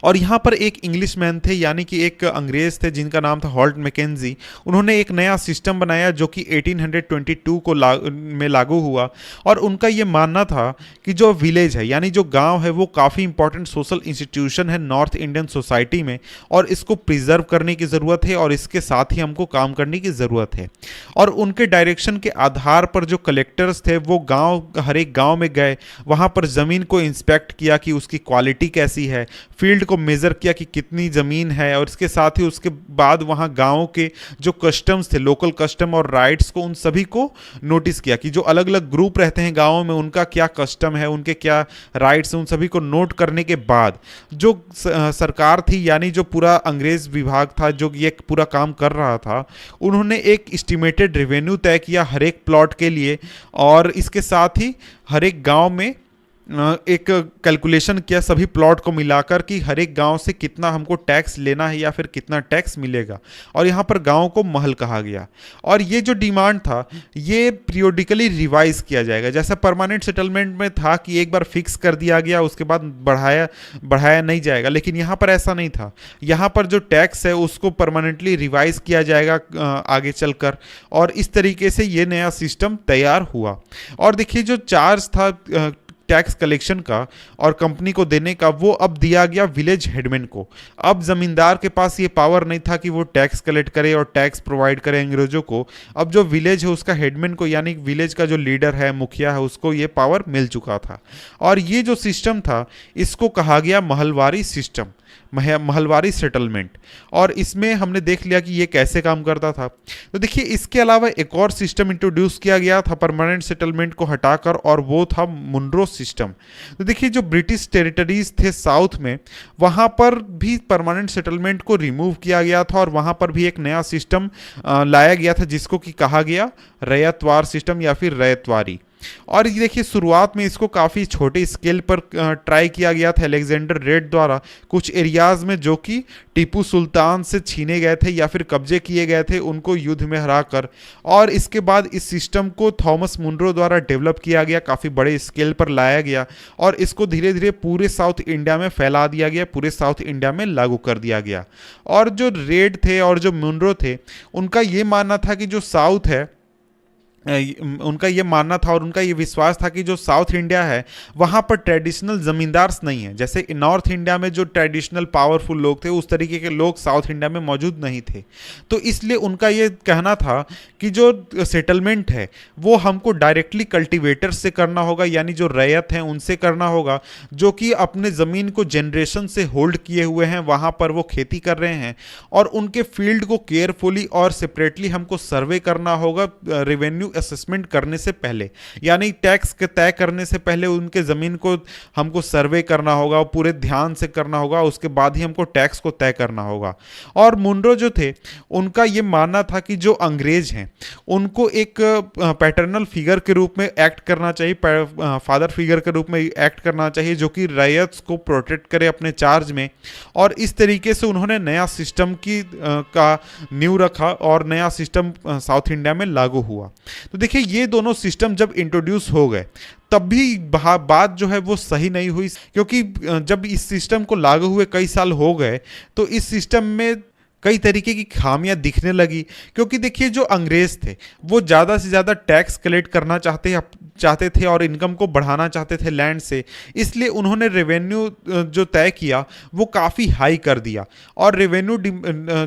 और यहाँ पर एक इंग्लिश मैन थे, यानी कि एक अंग्रेज थे जिनका नाम था हॉल्ट मैकेंजी। उन्होंने एक नया सिस्टम बनाया जो कि 1822 को में लागू हुआ, और उनका ये मानना था कि जो विलेज है यानी जो गांव है वो काफ़ी इंपॉर्टेंट सोशल इंस्टीट्यूशन है नॉर्थ इंडियन सोसाइटी में, और इसको प्रिजर्व करने की ज़रूरत है और इसके साथ ही हमको काम करने की ज़रूरत है। और उनके डायरेक्शन के आधार पर जो कलेक्टर्स थे वो हर एक गाँव में गए, वहाँ पर ज़मीन को इंस्पेक्ट किया कि उसकी क्वालिटी कैसी है, फील्ड को मेज़र किया कि कितनी ज़मीन है, और इसके साथ ही उसके बाद वहाँ गाँव के जो कस्टम्स थे, लोकल कस्टम और राइट्स को, उन सभी को नोटिस किया कि जो अलग अलग ग्रुप रहते हैं गाँव में उनका क्या कस्टम है, उनके क्या राइट्स हैं, उन सभी को नोट करने के बाद जो सरकार थी यानी जो पूरा अंग्रेज विभाग था जो ये पूरा काम कर रहा था, उन्होंने एक एस्टिमेटेड रेवेन्यू तय किया हर एक प्लॉट के लिए, और इसके साथ ही हर एक गाँव में एक कैलकुलेशन किया सभी प्लॉट को मिलाकर कि हर एक गांव से कितना हमको टैक्स लेना है या फिर कितना टैक्स मिलेगा, और यहाँ पर गांव को महल कहा गया। और ये जो डिमांड था ये पीरियोडिकली रिवाइज किया जाएगा। जैसा परमानेंट सेटलमेंट में था कि एक बार फिक्स कर दिया गया उसके बाद बढ़ाया बढ़ाया नहीं जाएगा, लेकिन यहाँ पर ऐसा नहीं था। यहाँ पर जो टैक्स है उसको परमानेंटली रिवाइज किया जाएगा आगे चलकर, और इस तरीके से ये नया सिस्टम तैयार हुआ। और देखिए जो चार्ज था टैक्स कलेक्शन का और कंपनी को देने का, वो अब दिया गया विलेज हेडमैन को। अब जमींदार के पास ये पावर नहीं था कि वो टैक्स कलेक्ट करे और टैक्स प्रोवाइड करे अंग्रेजों को। अब जो विलेज है उसका हेडमैन को, यानी विलेज का जो लीडर है, मुखिया है, उसको ये पावर मिल चुका था। और ये जो सिस्टम था इसको कहा गया महलवारी सिस्टम, महलवारी सेटलमेंट। और इसमें हमने देख लिया कि ये कैसे काम करता था। तो देखिए इसके अलावा एक और सिस्टम इंट्रोड्यूस किया गया था परमानेंट सेटलमेंट को हटाकर, और वो था मुनरो सिस्टम। तो देखिए जो ब्रिटिश टेरिटरीज थे साउथ में, वहाँ पर भी परमानेंट सेटलमेंट को रिमूव किया गया था, और वहाँ पर भी एक नया सिस्टम लाया गया था जिसको कि कहा गया रैयतवार सिस्टम या फिर रैयतवारी। और ये देखिए शुरुआत में इसको काफ़ी छोटे स्केल पर ट्राई किया गया था अलेक्जेंडर रेड द्वारा कुछ एरियाज में, जो कि टीपू सुल्तान से छीने गए थे या फिर कब्जे किए गए थे, उनको युद्ध में हराकर। और इसके बाद इस सिस्टम को थॉमस मुनरो द्वारा डेवलप किया गया, काफ़ी बड़े स्केल पर लाया गया, और इसको धीरे धीरे पूरे साउथ इंडिया में फैला दिया गया, पूरे साउथ इंडिया में लागू कर दिया गया। और जो रेड थे और जो मुनरो थे, उनका ये मानना था कि जो साउथ है, उनका ये मानना था और उनका ये विश्वास था कि जो साउथ इंडिया है वहाँ पर ट्रेडिशनल ज़मींदार नहीं है। जैसे नॉर्थ इंडिया में जो ट्रेडिशनल पावरफुल लोग थे उस तरीके के लोग साउथ इंडिया में मौजूद नहीं थे। तो इसलिए उनका ये कहना था कि जो सेटलमेंट है वो हमको डायरेक्टली कल्टीवेटर्स से करना होगा, यानी जो रैयत हैं उनसे करना होगा, जो कि अपने ज़मीन को जनरेशन से होल्ड किए हुए हैं, वहाँ पर वो खेती कर रहे हैं, और उनके फील्ड को केयरफुली और सेपरेटली हमको सर्वे करना होगा रेवेन्यू असेसमेंट करने से पहले, यानी टैक्स के तय करने से पहले उनके ज़मीन को हमको सर्वे करना होगा, पूरे ध्यान से करना होगा, उसके बाद ही हमको टैक्स को तय करना होगा। और मुनरो जो थे उनका ये मानना था कि जो अंग्रेज हैं उनको एक पैटर्नल फिगर के रूप में एक्ट करना चाहिए, फादर फिगर के रूप में एक्ट करना चाहिए, जो कि रैयत्स को प्रोटेक्ट करे अपने चार्ज में। और इस तरीके से उन्होंने नया सिस्टम का नींव रखा और नया सिस्टम साउथ इंडिया में लागू हुआ। तो देखिए ये दोनों सिस्टम जब इंट्रोड्यूस हो गए तब भी बात जो है वो सही नहीं हुई, क्योंकि जब इस सिस्टम को लागू हुए कई साल हो गए तो इस सिस्टम में कई तरीके की खामियां दिखने लगी। क्योंकि देखिए जो अंग्रेज थे वो ज़्यादा से ज़्यादा टैक्स कलेक्ट करना चाहते थे और इनकम को बढ़ाना चाहते थे लैंड से, इसलिए उन्होंने रेवेन्यू जो तय किया वो काफ़ी हाई कर दिया। और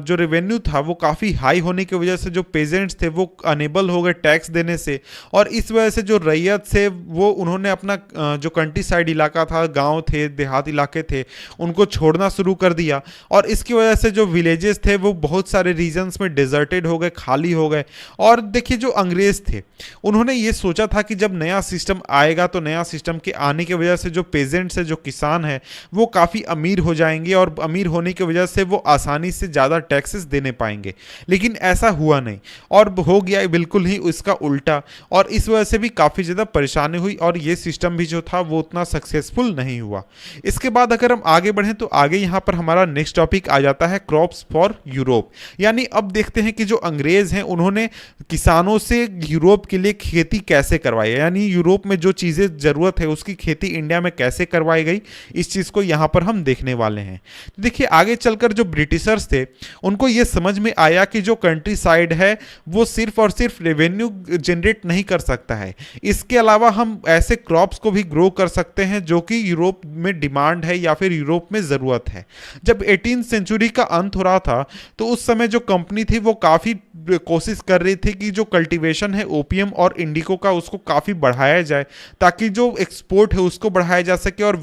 जो रेवेन्यू था वो काफ़ी हाई होने की वजह से जो पेजेंट्स थे वो अनेबल हो गए टैक्स देने से, और इस वजह से जो रैयत से वो उन्होंने अपना जो कंट्री साइड इलाका था, गाँव थे, देहात इलाके थे, उनको छोड़ना शुरू कर दिया। और इसकी वजह से जो विलेजेस थे वो बहुत सारे रीजन्स में डिजर्टेड हो गए, खाली हो गए। और देखिए जो अंग्रेज थे उन्होंने ये सोचा था कि जब नया सिस्टम आएगा तो नया सिस्टम के आने की वजह से जो पेजेंट्स है, जो किसान है, वो काफ़ी अमीर हो जाएंगे, और अमीर होने की वजह से वो आसानी से ज़्यादा टैक्सेस देने पाएंगे। लेकिन ऐसा हुआ नहीं, और हो गया बिल्कुल ही इसका उल्टा, और इस वजह से भी काफ़ी ज़्यादा परेशानी हुई, और ये सिस्टम भी जो था वो उतना सक्सेसफुल नहीं हुआ। इसके बाद अगर हम आगे बढ़ें तो आगे यहाँ पर हमारा नेक्स्ट टॉपिक आ जाता है क्रॉप्स फॉर यूरोप। यानी अब देखते हैं कि जो अंग्रेज हैं उन्होंने किसानों से यूरोप के लिए खेती कैसे करवाई, यानी यूरोप में जो चीज़ें ज़रूरत है उसकी खेती इंडिया में कैसे करवाई गई, इस चीज़ को यहाँ पर हम देखने वाले हैं। तो देखिए आगे चलकर जो ब्रिटिशर्स थे उनको ये समझ में आया कि जो कंट्री साइड है वो सिर्फ और सिर्फ रेवेन्यू जनरेट नहीं कर सकता है, इसके अलावा हम ऐसे क्रॉप्स को भी ग्रो कर सकते हैं जो कि यूरोप में डिमांड है या फिर यूरोप में ज़रूरत है। जब 18th सेंचुरी का अंत हो रहा था तो उस समय जो कंपनी थी वो काफ़ी कोशिश कर रही थी कि जो कल्टीवेशन है ओपियम और इंडिको का उसको काफ़ी बढ़ाया जाए, ताकि जो एक्सपोर्ट है उसको बढ़ाया जा सके और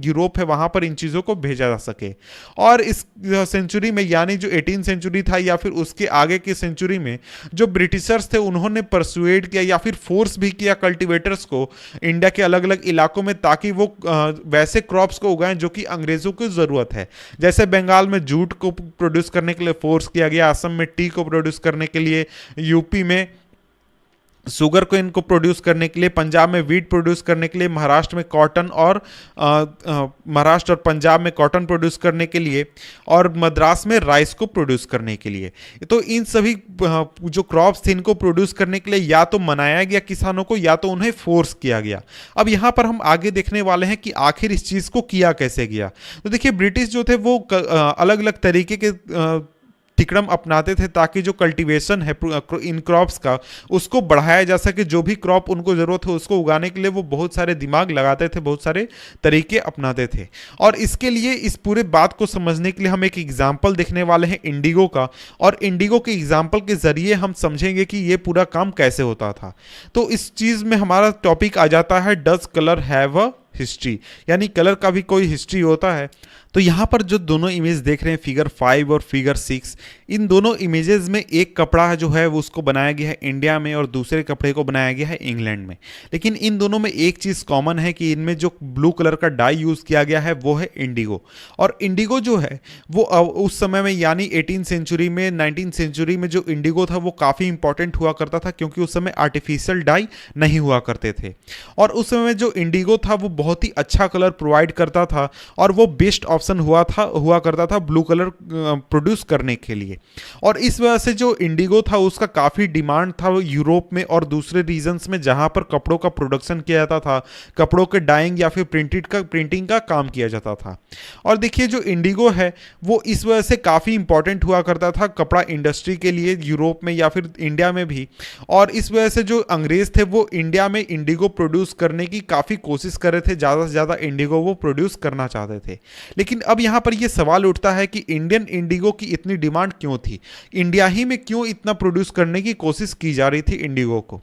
यूरोप है वहाँ पर इन चीज़ों को भेजा जा सके। और इस सेंचुरी में, यानी जो 18th सेंचुरी था या फिर उसके आगे की सेंचुरी में, जो ब्रिटिशर्स थे उन्होंने परसुएड किया या फिर फोर्स भी किया कल्टीवेटर्स को इंडिया के अलग अलग इलाकों में, ताकि वो वैसे क्रॉप्स को उगाएं जो कि अंग्रेज़ों को ज़रूरत है। जैसे बंगाल में जूट को प्रोड्यूस करने के लिए फोर्स किया गया, असम में टी को प्रोड्यूस करने के लिए, यूपी में शुगर को इनको प्रोड्यूस करने के लिए, पंजाब में वीट प्रोड्यूस करने के लिए, महाराष्ट्र में कॉटन और महाराष्ट्र और पंजाब में कॉटन प्रोड्यूस करने के लिए, और मद्रास में राइस को प्रोड्यूस करने के लिए। तो इन सभी जो क्रॉप्स थे इनको प्रोड्यूस करने के लिए या तो मनाया गया किसानों को, या तो उन्हें फोर्स किया गया। अब यहाँ पर हम आगे देखने वाले हैं कि आखिर इस चीज़ को किया कैसे गया। तो देखिए, ब्रिटिश जो थे वो अलग अलग तरीके के तिकड़म अपनाते थे ताकि जो कल्टीवेशन है इन क्रॉप्स का उसको बढ़ाया जा सके। जो भी क्रॉप उनको ज़रूरत हो उसको उगाने के लिए वो बहुत सारे दिमाग लगाते थे, बहुत सारे तरीके अपनाते थे। और इसके लिए, इस पूरे बात को समझने के लिए हम एक एग्जाम्पल देखने वाले हैं इंडिगो का, और इंडिगो के एग्जाम्पल के ज़रिए हम समझेंगे कि ये पूरा काम कैसे होता था। तो इस चीज़ में हमारा टॉपिक आ जाता है, does colour have a history, यानी कलर का भी कोई हिस्ट्री होता है। तो यहाँ पर जो दोनों इमेज देख रहे हैं, फिगर 5 और फिगर 6, इन दोनों इमेजेस में एक कपड़ा जो है वो उसको बनाया गया है इंडिया में और दूसरे कपड़े को बनाया गया है इंग्लैंड में। लेकिन इन दोनों में एक चीज़ कॉमन है कि इनमें जो ब्लू कलर का डाई यूज़ किया गया है वो है इंडिगो। और इंडिगो जो है वो उस समय में, यानी 18 सेंचुरी में, 19 सेंचुरी में जो इंडिगो था वो काफ़ी इंपॉर्टेंट हुआ करता था, क्योंकि उस समय आर्टिफिशियल डाई नहीं हुआ करते थे। और उस समय जो इंडिगो था वो बहुत ही अच्छा कलर प्रोवाइड करता था, और वो बेस्ट ऑप्शन हुआ करता था ब्लू कलर प्रोड्यूस करने के लिए। और इस वजह से जो इंडिगो था उसका काफ़ी डिमांड था यूरोप में और दूसरे रीजन्स में जहां पर कपड़ों का प्रोडक्शन किया जाता था, कपड़ों के डाइंग या फिर प्रिंटिंग का काम किया जाता था। और देखिए, जो इंडिगो है वो इस वजह से काफ़ी इंपॉर्टेंट हुआ करता था कपड़ा इंडस्ट्री के लिए, यूरोप में या फिर इंडिया में भी। और इस वजह से जो अंग्रेज थे वो इंडिया में इंडिगो प्रोड्यूस करने की काफ़ी कोशिश कर रहे थे, ज़्यादा से ज़्यादा इंडिगो वो प्रोड्यूस करना चाहते थे। लेकिन अब यहाँ पर यह सवाल उठता है कि इंडियन इंडिगो की इतनी डिमांड क्यों थी, इंडिया ही में क्यों इतना प्रोड्यूस करने की कोशिश की जा रही थी इंडिगो को।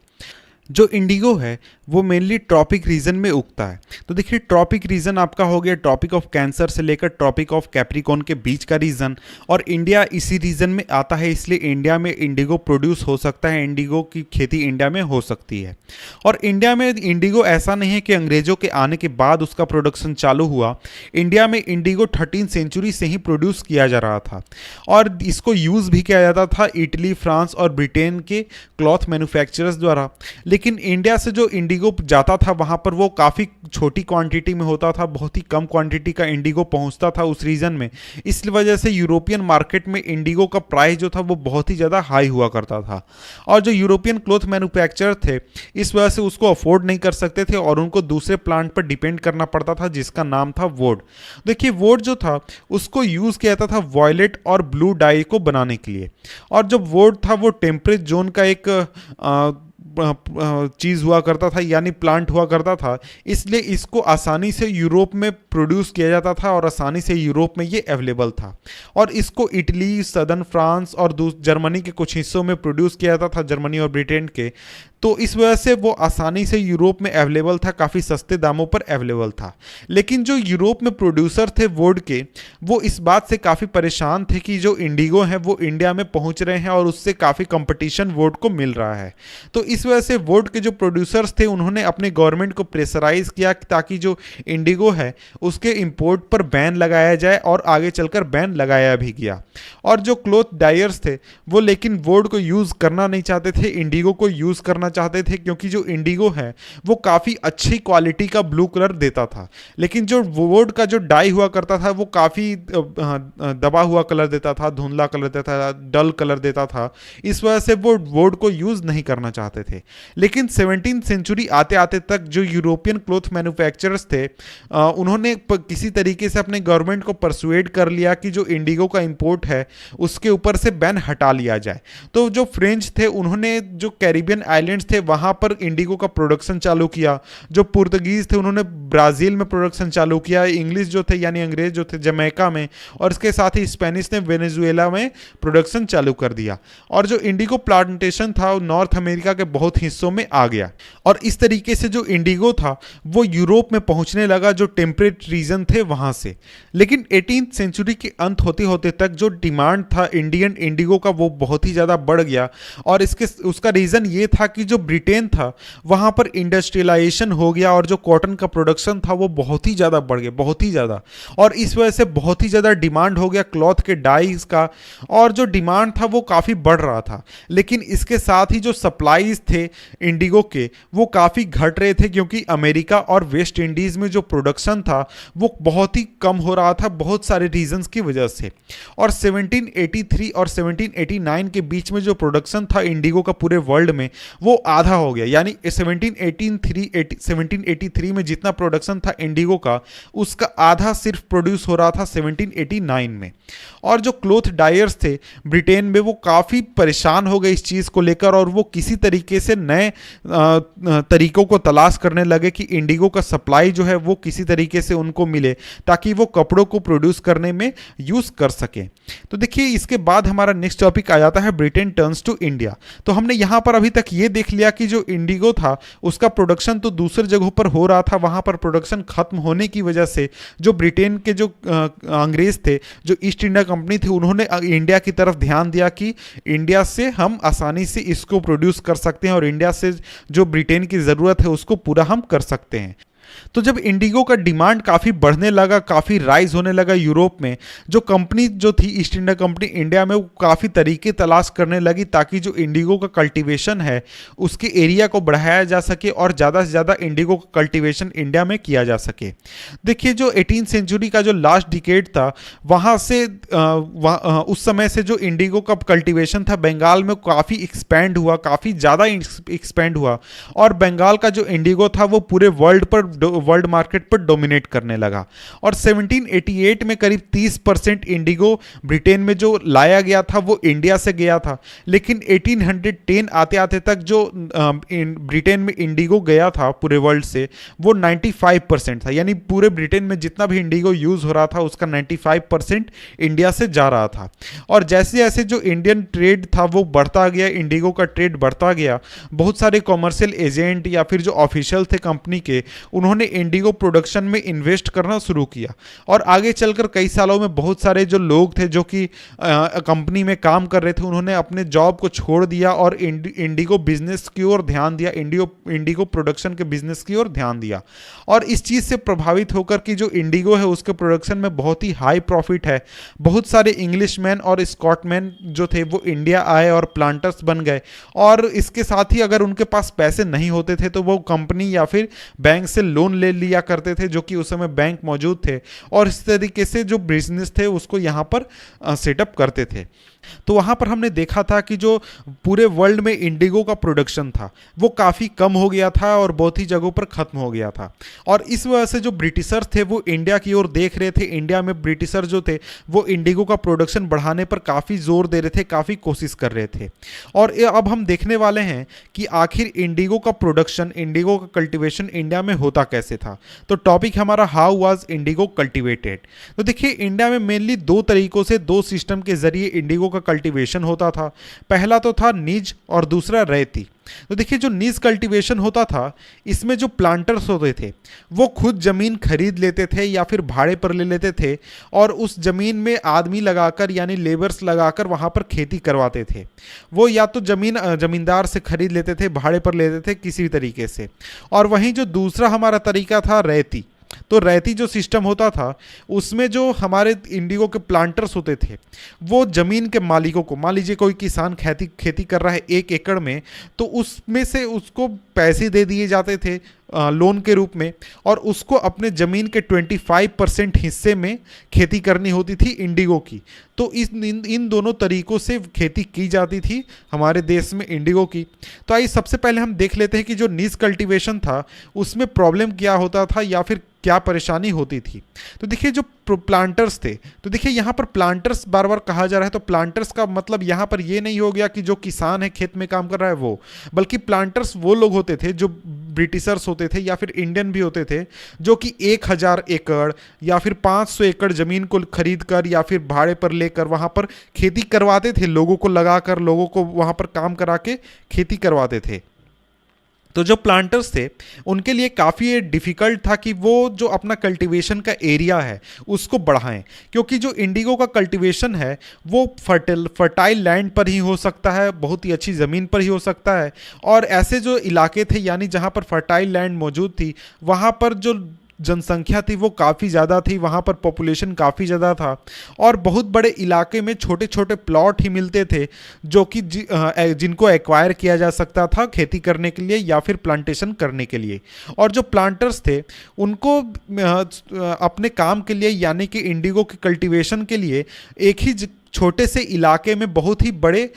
जो इंडिगो है वो मेनली ट्रॉपिक रीजन में उगता है। तो देखिए, ट्रॉपिक रीजन आपका हो गया ट्रॉपिक ऑफ कैंसर से लेकर ट्रॉपिक ऑफ कैप्रिकॉन के बीच का रीजन, और इंडिया इसी रीजन में आता है, इसलिए इंडिया में इंडिगो प्रोड्यूस हो सकता है, इंडिगो की खेती इंडिया में हो सकती है। और इंडिया में इंडिगो ऐसा नहीं है कि अंग्रेजों के आने के बाद उसका प्रोडक्शन चालू हुआ। इंडिया में इंडिगो 13 सेंचुरी से ही प्रोड्यूस किया जा रहा था, और इसको यूज़ भी किया जाता था इटली, फ्रांस और ब्रिटेन के क्लॉथ मैन्युफैक्चरर्स द्वारा। लेकिन इंडिया से जो इंडिगो जाता था वहाँ पर वो काफ़ी छोटी क्वांटिटी में होता था, बहुत ही कम क्वांटिटी का इंडिगो पहुँचता था उस रीजन में। इस वजह से यूरोपियन मार्केट में इंडिगो का प्राइस जो था वो बहुत ही ज़्यादा हाई हुआ करता था, और जो यूरोपियन क्लॉथ मैन्युफैक्चरर थे इस वजह से उसको अफोर्ड नहीं कर सकते थे और उनको दूसरे प्लांट पर डिपेंड करना पड़ता था जिसका नाम था वुड। देखिए, वुड जो था उसको यूज़ किया जाता था वॉयलेट और ब्लू डाई को बनाने के लिए। और जब वुड था वो टेम्परेट जोन का एक चीज़ हुआ करता था, यानी प्लांट हुआ करता था, इसलिए इसको आसानी से यूरोप में प्रोड्यूस किया जाता था और आसानी से यूरोप में ये अवेलेबल था। और इसको इटली, सदर्न फ्रांस और जर्मनी के कुछ हिस्सों में प्रोड्यूस किया जाता था, जर्मनी और ब्रिटेन के। तो इस वजह से वो आसानी से यूरोप में अवेलेबल था, काफ़ी सस्ते दामों पर अवेलेबल था। लेकिन जो यूरोप में प्रोड्यूसर थे वुड के, वो इस बात से काफ़ी परेशान थे कि जो इंडिगो है वो इंडिया में पहुंच रहे हैं और उससे काफ़ी कंपटीशन वुड को मिल रहा है। तो इस वजह से वुड के जो प्रोड्यूसर्स थे उन्होंने अपने गवर्नमेंट को प्रेशराइज किया ताकि जो इंडिगो है उसके इंपोर्ट पर बैन लगाया जाए, और आगे चलकर बैन लगाया भी गया। और जो क्लॉथ डायर्स थे वो लेकिन वुड को यूज़ करना नहीं चाहते थे, इंडिगो को यूज़ करना चाहते थे, क्योंकि जो इंडिगो है वो काफ़ी अच्छी क्वालिटी का ब्लू कलर देता था। लेकिन जो वुड का जो डाई हुआ करता था वो काफ़ी दबा हुआ कलर देता था, धुंधला कलर देता था, डल कलर देता था। इस वजह से वो वुड को यूज़ नहीं करना चाहते थे। लेकिन 17th सेंचुरी आते आते तक जो यूरोपियन क्लॉथ मैन्युफैक्चरर्स थे उन्होंने किसी तरीके से अपने गवर्नमेंट को परसुएड कर लिया कि जो इंडिगो का इंपोर्ट है उसके ऊपर से बैन हटा लिया जाए। तो जो फ्रेंच थे उन्होंने जो कैरिबियन आइलैंड्स थे वहाँ पर इंडिगो का प्रोडक्शन चालू किया। जो पुर्तगीज़ थे उन्होंने ब्राज़ील में प्रोडक्शन चालू किया। इंग्लिश जो थे यानी अंग्रेज जो थे जमैका में, और इसके साथ ही स्पेनिश ने वेनेजुएला में प्रोडक्शन चालू कर दिया। और जो इंडिगो प्लांटेशन था वो नॉर्थ अमेरिका के बहुत हिस्सों में आ गया, और इस तरीके से जो इंडिगो था वो यूरोप में पहुंचने लगा जो टेम्परेट रीजन थे वहां से। लेकिन 18th सेंचुरी के अंत होते होते तक जो डिमांड था इंडियन इंडिगो का वो बहुत ही ज़्यादा बढ़ गया, और उसका रीज़न ये था कि जो ब्रिटेन था वहाँ पर इंडस्ट्रियलाइजेशन हो गया और जो कॉटन का प्रोडक्शन था वो बहुत ही ज़्यादा बढ़ गया, बहुत ही ज़्यादा। और इस वजह से बहुत ही ज़्यादा डिमांड हो गया क्लॉथ के डाइज का, और जो डिमांड था वो काफ़ी बढ़ रहा था। लेकिन इसके साथ ही जो सप्लाईज थे इंडिगो के वो काफ़ी घट रहे थे, क्योंकि अमेरिका और वेस्ट इंडीज़ में जो प्रोडक्शन था वो बहुत ही कम हो रहा था बहुत सारे रीजंस की वजह से। और 1783 और 1789 के बीच में जो प्रोडक्शन था इंडिगो का पूरे वर्ल्ड में वो आधा हो गया। यानी 1783 में जितना प्रोडक्शन था इंडिगो का उसका आधा सिर्फ प्रोड्यूस हो रहा था 1789 में। और जो क्लोथ डायर्स थे ब्रिटेन में वो काफ़ी परेशान हो गए इस चीज़ को लेकर, और वो किसी तरीके से नए तरीकों को तलाश करने लगे कि इंडिगो का सप्लाई जो है वो किसी तरीके से उनको मिले ताकि वो कपड़ों को प्रोड्यूस करने में यूज़ कर सके। तो देखिए इसके बाद हमारा नेक्स्ट टॉपिक आ जाता है ब्रिटेन टर्न्स टू इंडिया। तो हमने यहाँ पर अभी तक ये देख लिया कि जो इंडिगो था उसका प्रोडक्शन तो दूसरे जगहों पर हो रहा था, वहाँ पर प्रोडक्शन खत्म होने की वजह से जो ब्रिटेन के जो अंग्रेज थे, जो ईस्ट इंडिया कंपनी थी, उन्होंने इंडिया की तरफ ध्यान दिया कि इंडिया से हम आसानी से इसको प्रोड्यूस कर सकते हैं और इंडिया से जो ब्रिटेन की ज़रूरत है उसको पूरा हम कर सकते हैं। तो जब इंडिगो का डिमांड काफ़ी बढ़ने लगा, काफ़ी राइज होने लगा यूरोप में, जो कंपनी जो थी ईस्ट इंडिया कंपनी इंडिया में वो काफ़ी तरीके तलाश करने लगी ताकि जो इंडिगो का कल्टीवेशन है उसके एरिया को बढ़ाया जा सके और ज़्यादा से ज़्यादा इंडिगो का कल्टीवेशन इंडिया में किया जा सके। देखिए जो 18th सेंचुरी का जो लास्ट डिकेड था वहाँ से उस समय से जो इंडिगो का कल्टीवेशन था बंगाल में काफ़ी एक्सपैंड हुआ, काफ़ी ज़्यादा एक्सपैंड हुआ, और बंगाल का जो इंडिगो था वो पूरे वर्ल्ड मार्केट पर डोमिनेट करने लगा। और 1788 में करीब 30% इंडिगो ब्रिटेन में जो लाया गया था वो इंडिया से गया था, लेकिन 1810 आते आते तक जो ब्रिटेन में इंडिगो गया था पूरे वर्ल्ड से वो 95% था। यानी पूरे ब्रिटेन में जितना भी इंडिगो यूज़ हो रहा था उसका 95% इंडिया से जा रहा था। और जैसे जैसे जो इंडियन ट्रेड था वो बढ़ता गया, इंडिगो का ट्रेड बढ़ता गया, बहुत सारे कॉमर्शियल एजेंट या फिर जो ऑफिशियल थे कंपनी के उन्होंने इंडिगो प्रोडक्शन में इन्वेस्ट करना शुरू किया। और आगे चलकर कई सालों में बहुत सारे जो लोग थे जो कि कंपनी में काम कर रहे थे उन्होंने अपने जॉब को छोड़ दिया और इंडिगो बिजनेस की ओर ध्यान दिया, इंडिगो प्रोडक्शन के बिजनेस की ओर ध्यान दिया। और इस चीज़ से प्रभावित होकर कि जो इंडिगो है उसके प्रोडक्शन में बहुत ही हाई प्रॉफिट है, बहुत सारे इंग्लिशमैन और स्कॉटमैन जो थे वो इंडिया आए और प्लांटर्स बन गए। और इसके साथ ही अगर उनके पास पैसे नहीं होते थे तो वो कंपनी या फिर बैंक से लोन ले लिया करते थे, जो कि उस समय बैंक मौजूद थे, और इस तरीके से जो बिजनेस थे उसको यहाँ पर सेटअप करते थे। तो वहाँ पर हमने देखा था कि जो पूरे वर्ल्ड में इंडिगो का प्रोडक्शन था वो काफ़ी कम हो गया था और बहुत ही जगहों पर ख़त्म हो गया था। और इस वजह से जो ब्रिटिशर्स थे वो इंडिया की ओर देख रहे थे। इंडिया में ब्रिटिशर जो थे वो इंडिगो का प्रोडक्शन बढ़ाने पर काफ़ी जोर दे रहे थे, काफ़ी कोशिश कर रहे थे। और अब हम देखने वाले हैं कि आखिर इंडिगो का प्रोडक्शन, इंडिगो का कल्टिवेशन इंडिया में होता कैसे था। तो टॉपिक हमारा हाउ वाज इंडिगो कल्टिवेटेड। तो देखिए इंडिया में मेनली दो तरीकों से, दो सिस्टम के जरिए इंडिगो का कल्टीवेशन होता था। पहला तो था निज और दूसरा रैती। तो देखिए जो निज कल्टीवेशन होता था इसमें जो प्लांटर्स होते थे वो खुद जमीन खरीद लेते थे या फिर भाड़े पर ले लेते थे और उस जमीन में आदमी लगाकर यानी लेबर्स लगाकर वहां पर खेती करवाते थे। वो या तो जमींदार से खरीद लेते थे, भाड़े पर लेते थे किसी भी तरीके से। और वहीं जो दूसरा हमारा तरीका था रैती। तो रैती जो सिस्टम होता था उसमें जो हमारे इंडिगो के प्लांटर्स होते थे वो ज़मीन के मालिकों को, मान लीजिए कोई किसान खेती कर रहा है 1 एकड़ में, तो उसमें से उसको पैसे दे दिए जाते थे लोन के रूप में, और उसको अपने ज़मीन के 25% हिस्से में खेती करनी होती थी इंडिगो की। तो इन दोनों तरीक़ों से खेती की जाती थी हमारे देश में इंडिगो की। तो आइए सबसे पहले हम देख लेते हैं कि जो नीज कल्टीवेशन था उसमें प्रॉब्लम क्या होता था या फिर क्या परेशानी होती थी। तो देखिए जो प्लांटर्स थे, तो देखिए यहाँ पर प्लांटर्स बार बार कहा जा रहा है, तो प्लांटर्स का मतलब यहाँ पर ये नहीं हो गया कि जो किसान है खेत में काम कर रहा है वो, बल्कि प्लांटर्स वो लोग होते थे जो ब्रिटिशर्स होते थे या फिर इंडियन भी होते थे जो कि 1000 एकड़ या फिर 500 एकड़ ज़मीन को खरीद कर या फिर भाड़े पर लेकर वहाँ पर खेती करवाते थे, लोगों को लगाकर, लोगों को वहाँ पर काम करा के खेती करवाते थे। तो जो प्लांटर्स थे उनके लिए काफ़ी डिफ़िकल्ट था कि वो जो अपना कल्टीवेशन का एरिया है उसको बढ़ाएं, क्योंकि जो इंडिगो का कल्टीवेशन है वो फर्टाइल लैंड पर ही हो सकता है, बहुत ही अच्छी ज़मीन पर ही हो सकता है। और ऐसे जो इलाके थे यानी जहाँ पर फर्टाइल लैंड मौजूद थी वहाँ पर जो जनसंख्या थी वो काफ़ी ज़्यादा थी, वहाँ पर पॉपुलेशन काफ़ी ज़्यादा था और बहुत बड़े इलाके में छोटे छोटे प्लॉट ही मिलते थे जो कि जिनको एक्वायर किया जा सकता था खेती करने के लिए या फिर प्लांटेशन करने के लिए। और जो प्लांटर्स थे उनको अपने काम के लिए यानी कि इंडिगो के कल्टीवेशन के लिए एक ही छोटे से इलाके में बहुत ही बड़े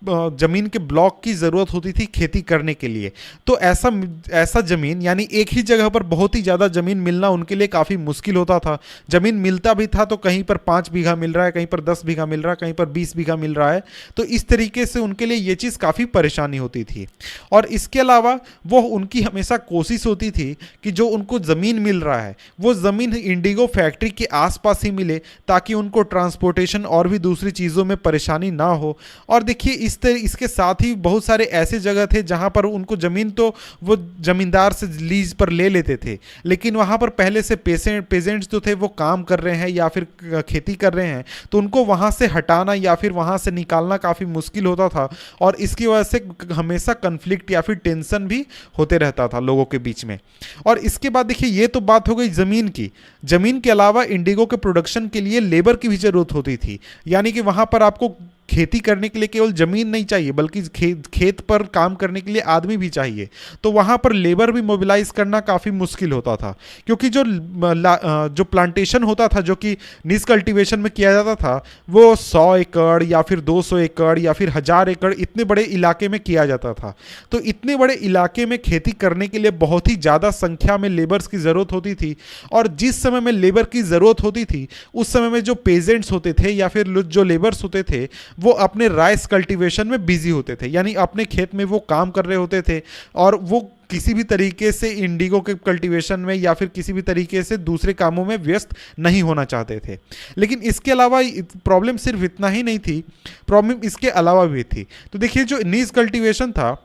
ज़मीन के ब्लॉक की ज़रूरत होती थी खेती करने के लिए। तो ऐसा ज़मीन यानी एक ही जगह पर बहुत ही ज़्यादा ज़मीन मिलना उनके लिए काफ़ी मुश्किल होता था। ज़मीन मिलता भी था तो कहीं पर 5 बीघा मिल रहा है, कहीं पर 10 बीघा मिल रहा है, कहीं पर 20 बीघा मिल रहा है। तो इस तरीके से उनके लिए ये चीज़ काफ़ी परेशानी होती थी। और इसके अलावा वो उनकी हमेशा कोशिश होती थी कि जो उनको ज़मीन मिल रहा है वो ज़मीन इंडिगो फैक्ट्री के आसपास ही मिले ताकि उनको ट्रांसपोर्टेशन और भी दूसरी चीज़ों में परेशानी ना हो। और देखिए इसके साथ ही बहुत सारे ऐसे जगह थे जहां पर उनको ज़मीन तो वो ज़मींदार से लीज पर ले लेते थे, लेकिन वहां पर पहले से पेजेंट्स जो थे वो काम कर रहे हैं या फिर खेती कर रहे हैं, तो उनको वहां से हटाना या फिर वहां से निकालना काफ़ी मुश्किल होता था। और इसकी वजह से हमेशा कन्फ्लिक्ट या फिर टेंशन भी होते रहता था लोगों के बीच में। और इसके बाद देखिए ये तो बात हो गई ज़मीन की। ज़मीन के अलावा इंडिगो के प्रोडक्शन के लिए लेबर की भी ज़रूरत होती थी, यानी कि वहां पर आपको खेती करने के लिए केवल ज़मीन नहीं चाहिए बल्कि खेत पर काम करने के लिए आदमी भी चाहिए। तो वहाँ पर लेबर भी मोबिलाइज करना काफ़ी मुश्किल होता था, क्योंकि जो प्लांटेशन होता था जो कि निज कल्टीवेशन में किया जाता था वो 100 एकड़ या फिर 200 एकड़ या फिर 1000 एकड़ इतने बड़े इलाके में किया जाता था। तो इतने बड़े इलाके में खेती करने के लिए बहुत ही ज़्यादा संख्या में लेबर्स की ज़रूरत होती थी। और जिस समय में लेबर की ज़रूरत होती थी उस समय में जो पेजेंट्स होते थे या फिर जो लेबर्स होते थे वो अपने राइस कल्टीवेशन में बिजी होते थे, यानी अपने खेत में वो काम कर रहे होते थे और वो किसी भी तरीके से इंडिगो के कल्टीवेशन में या फिर किसी भी तरीके से दूसरे कामों में व्यस्त नहीं होना चाहते थे। लेकिन इसके अलावा प्रॉब्लम सिर्फ इतना ही नहीं थी, प्रॉब्लम इसके अलावा भी थी। तो देखिए जो नीज कल्टीवेशन था,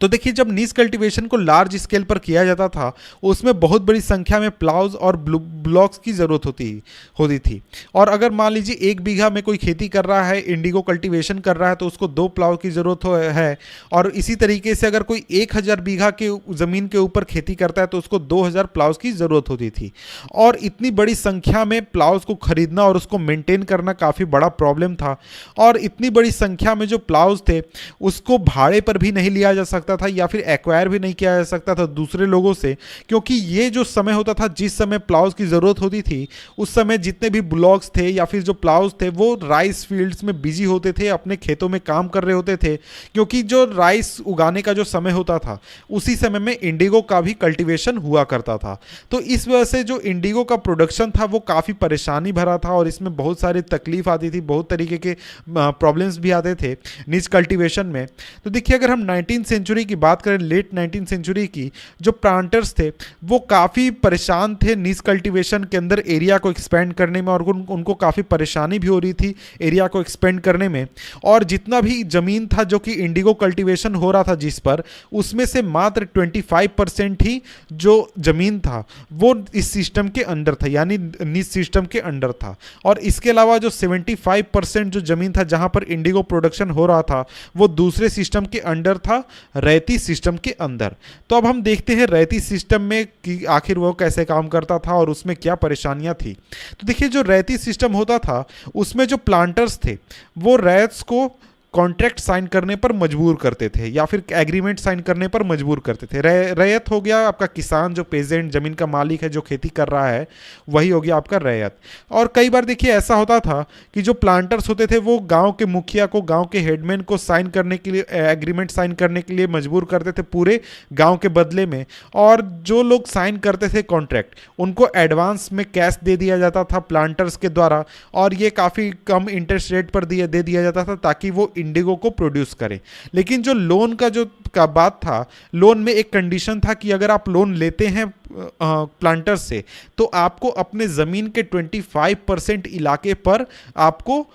तो देखिए जब नीज कल्टीवेशन को लार्ज स्केल पर किया जाता था उसमें बहुत बड़ी संख्या में प्लाउज और ब्लॉक्स की ज़रूरत होती थी। और अगर मान लीजिए 1 बीघा में कोई खेती कर रहा है, इंडिगो कल्टीवेशन कर रहा है, तो उसको 2 प्लाव की ज़रूरत है। और इसी तरीके से अगर कोई 1000 बीघा के ज़मीन के ऊपर खेती करता है तो उसको 2000 प्लाउज की ज़रूरत होती थी। और इतनी बड़ी संख्या में प्लाउज को खरीदना और उसको मेंटेन करना काफ़ी बड़ा प्रॉब्लम था। और इतनी बड़ी संख्या में जो प्लाउज थे उसको भाड़े पर भी नहीं लिया जा सकता था या फिर एक्वायर भी नहीं किया जा सकता था दूसरे लोगों से, क्योंकि ये जो समय होता था जिस समय प्लाउज की ज़रूरत होती थी उस समय जितने भी ब्लॉक्स थे या फिर जो प्लाउज थे वो राइस फील्ड्स में बिजी होते थे, अपने खेतों में काम कर रहे होते थे, क्योंकि जो राइस उगाने का जो समय होता था उसी समय में इंडिगो का भी कल्टीवेशन हुआ करता था। तो इस वजह से जो इंडिगो का प्रोडक्शन था वो काफ़ी परेशानी भरा था और इसमें बहुत सारी तकलीफ आती थी, बहुत तरीके के प्रॉब्लम्स भी आते थे निज कल्टीवेशन में। तो देखिए अगर हम 19th सेंचुरी की बात करें, लेट 19th सेंचुरी की, जो प्लांटर्स थे वो काफ़ी परेशान थे निज कल्टीवेशन के अंदर एरिया को एक्सपेंड करने में और उनको काफ़ी परेशानी भी हो रही थी एरिया को एक्सपेंड करने में। और जितना भी ज़मीन था जो कि इंडिगो कल्टीवेशन हो रहा था जिस पर, उसमें से मात्र 25% ही जो ज़मीन था वो इस सिस्टम के अंडर था, यानी निज सिस्टम के अंडर था। और इसके अलावा जो 75% जो ज़मीन था जहाँ पर इंडिगो प्रोडक्शन हो रहा था वो दूसरे सिस्टम के अंडर था, रैयती सिस्टम के अंदर। तो अब हम देखते हैं रैयती सिस्टम में कि आखिर वो कैसे काम करता था और उसमें क्या परेशानियां थी। तो देखिए जो रैयती सिस्टम होता था उसमें जो प्लांटर्स थे वो रैयत्स को कॉन्ट्रैक्ट साइन करने पर मजबूर करते थे या फिर एग्रीमेंट साइन करने पर मजबूर करते थे। रैयत हो गया आपका किसान, जो पेजेंट ज़मीन का मालिक है जो खेती कर रहा है, वही हो गया आपका रैयत। और कई बार देखिए ऐसा होता था कि जो प्लांटर्स होते थे वो गांव के मुखिया को, गांव के हेडमैन को साइन करने के लिए, एग्रीमेंट साइन करने के लिए मजबूर करते थे पूरे गाँव के बदले में। और जो लोग साइन करते थे कॉन्ट्रैक्ट उनको एडवांस में कैश दे दिया जाता था प्लांटर्स के द्वारा, और ये काफ़ी कम इंटरेस्ट रेट पर दे दिया जाता था ताकि वो इंडिगो को प्रोड्यूस करें। लेकिन जो लोन का बात था, लोन में एक कंडीशन था कि अगर आप लोन लेते हैं प्लांटर से तो आपको अपने ज़मीन के 25% इलाके पर आपको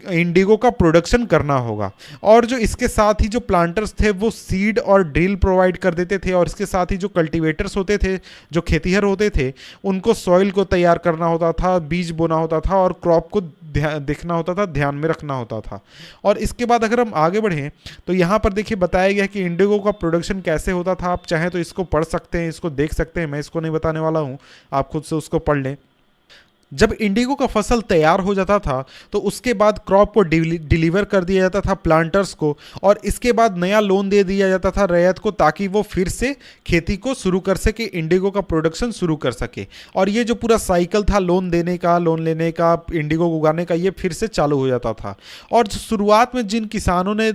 इंडिगो का प्रोडक्शन करना होगा। और जो इसके साथ ही जो प्लांटर्स थे वो सीड और ड्रिल प्रोवाइड कर देते थे, और इसके साथ ही जो कल्टीवेटर्स होते थे, जो खेतीहर होते थे, उनको सॉइल को तैयार करना होता था, बीज बोना होता था और क्रॉप को देखना होता था, ध्यान में रखना होता था। और इसके बाद अगर हम आगे बढ़ें तो यहाँ पर देखिए बताया गया कि इंडिगो का प्रोडक्शन कैसे होता था। आप चाहें तो इसको पढ़ सकते हैं, इसको देख सकते हैं, मैं इसको नहीं बताने वाला हूँ, आप खुद से उसको पढ़ लें। जब इंडिगो का फसल तैयार हो जाता था तो उसके बाद क्रॉप को डिलीवर कर दिया जाता था प्लांटर्स को, और इसके बाद नया लोन दे दिया जाता था रैयत को, ताकि वो फिर से खेती को शुरू कर सके, इंडिगो का प्रोडक्शन शुरू कर सके। और ये जो पूरा साइकिल था लोन देने का, लोन लेने का, इंडिगो को उगाने का, ये फिर से चालू हो जाता था। और शुरुआत में जिन किसानों ने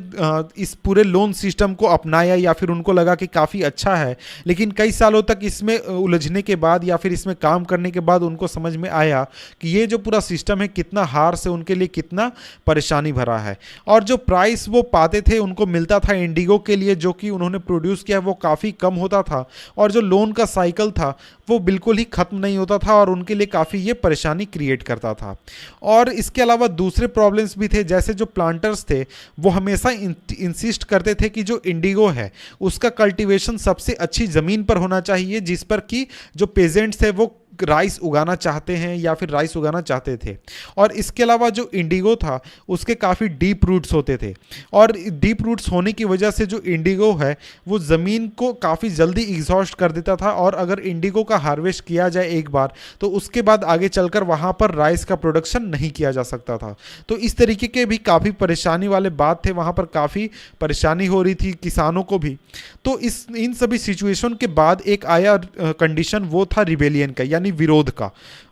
इस पूरे लोन सिस्टम को अपनाया या फिर उनको लगा कि काफ़ी अच्छा है, लेकिन कई सालों तक इसमें उलझने के बाद या फिर इसमें काम करने के बाद उनको समझ में आया कि ये जो पूरा सिस्टम है कितना हार से उनके लिए कितना परेशानी भरा है। और जो प्राइस वो पाते थे, उनको मिलता था इंडिगो के लिए जो कि उन्होंने प्रोड्यूस किया, वो काफ़ी कम होता था। और जो लोन का साइकिल था वो बिल्कुल ही ख़त्म नहीं होता था और उनके लिए काफ़ी ये परेशानी क्रिएट करता था। और इसके अलावा दूसरे प्रॉब्लम्स भी थे, जैसे जो प्लांटर्स थे वो हमेशा इंसिस्ट करते थे कि जो इंडिगो है उसका कल्टीवेशन सबसे अच्छी ज़मीन पर होना चाहिए, जिस पर कि जो पेजेंट्स थे वो राइस उगाना चाहते हैं या फिर राइस उगाना चाहते थे। और इसके अलावा जो इंडिगो था उसके काफ़ी डीप रूट्स होते थे, और डीप रूट्स होने की वजह से जो इंडिगो है वो ज़मीन को काफ़ी जल्दी एग्जॉस्ट कर देता था। और अगर इंडिगो का हार्वेस्ट किया जाए एक बार तो उसके बाद आगे चलकर वहाँ पर राइस का प्रोडक्शन नहीं किया जा सकता था। तो इस तरीके के भी काफ़ी परेशानी वाले बात थे, वहाँ पर काफ़ी परेशानी हो रही थी किसानों को भी। तो इन सभी सिचुएशन के बाद एक आया कंडीशन, वो था रिबेलियन का, यानी विरोध का,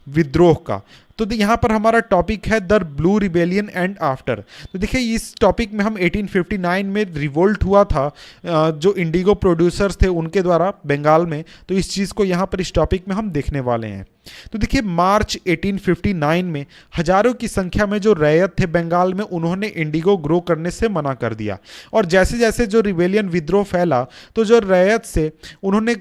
विद्रोह का। तो यहाँ पर हमारा टॉपिक है the blue rebellion and after. तो देखिए इस टॉपिक में हम 1859 में रिवोल्ट हुआ था जो इंडिगो प्रोड्यूसर्स थे उनके द्वारा बंगाल में। तो इस चीज़ को यहाँ पर इस टॉपिक में हम देखने वाले हैं। तो देखिए मार्च 1859 में हजारों की संख्या में जो रैयत थे बंगाल में, उन्होंने इंडिगो ग्रो करने से मना कर दिया। और जैसे जैसे जो रिबेलियन विद्रोह फैला तो जो रैयत से उन्होंने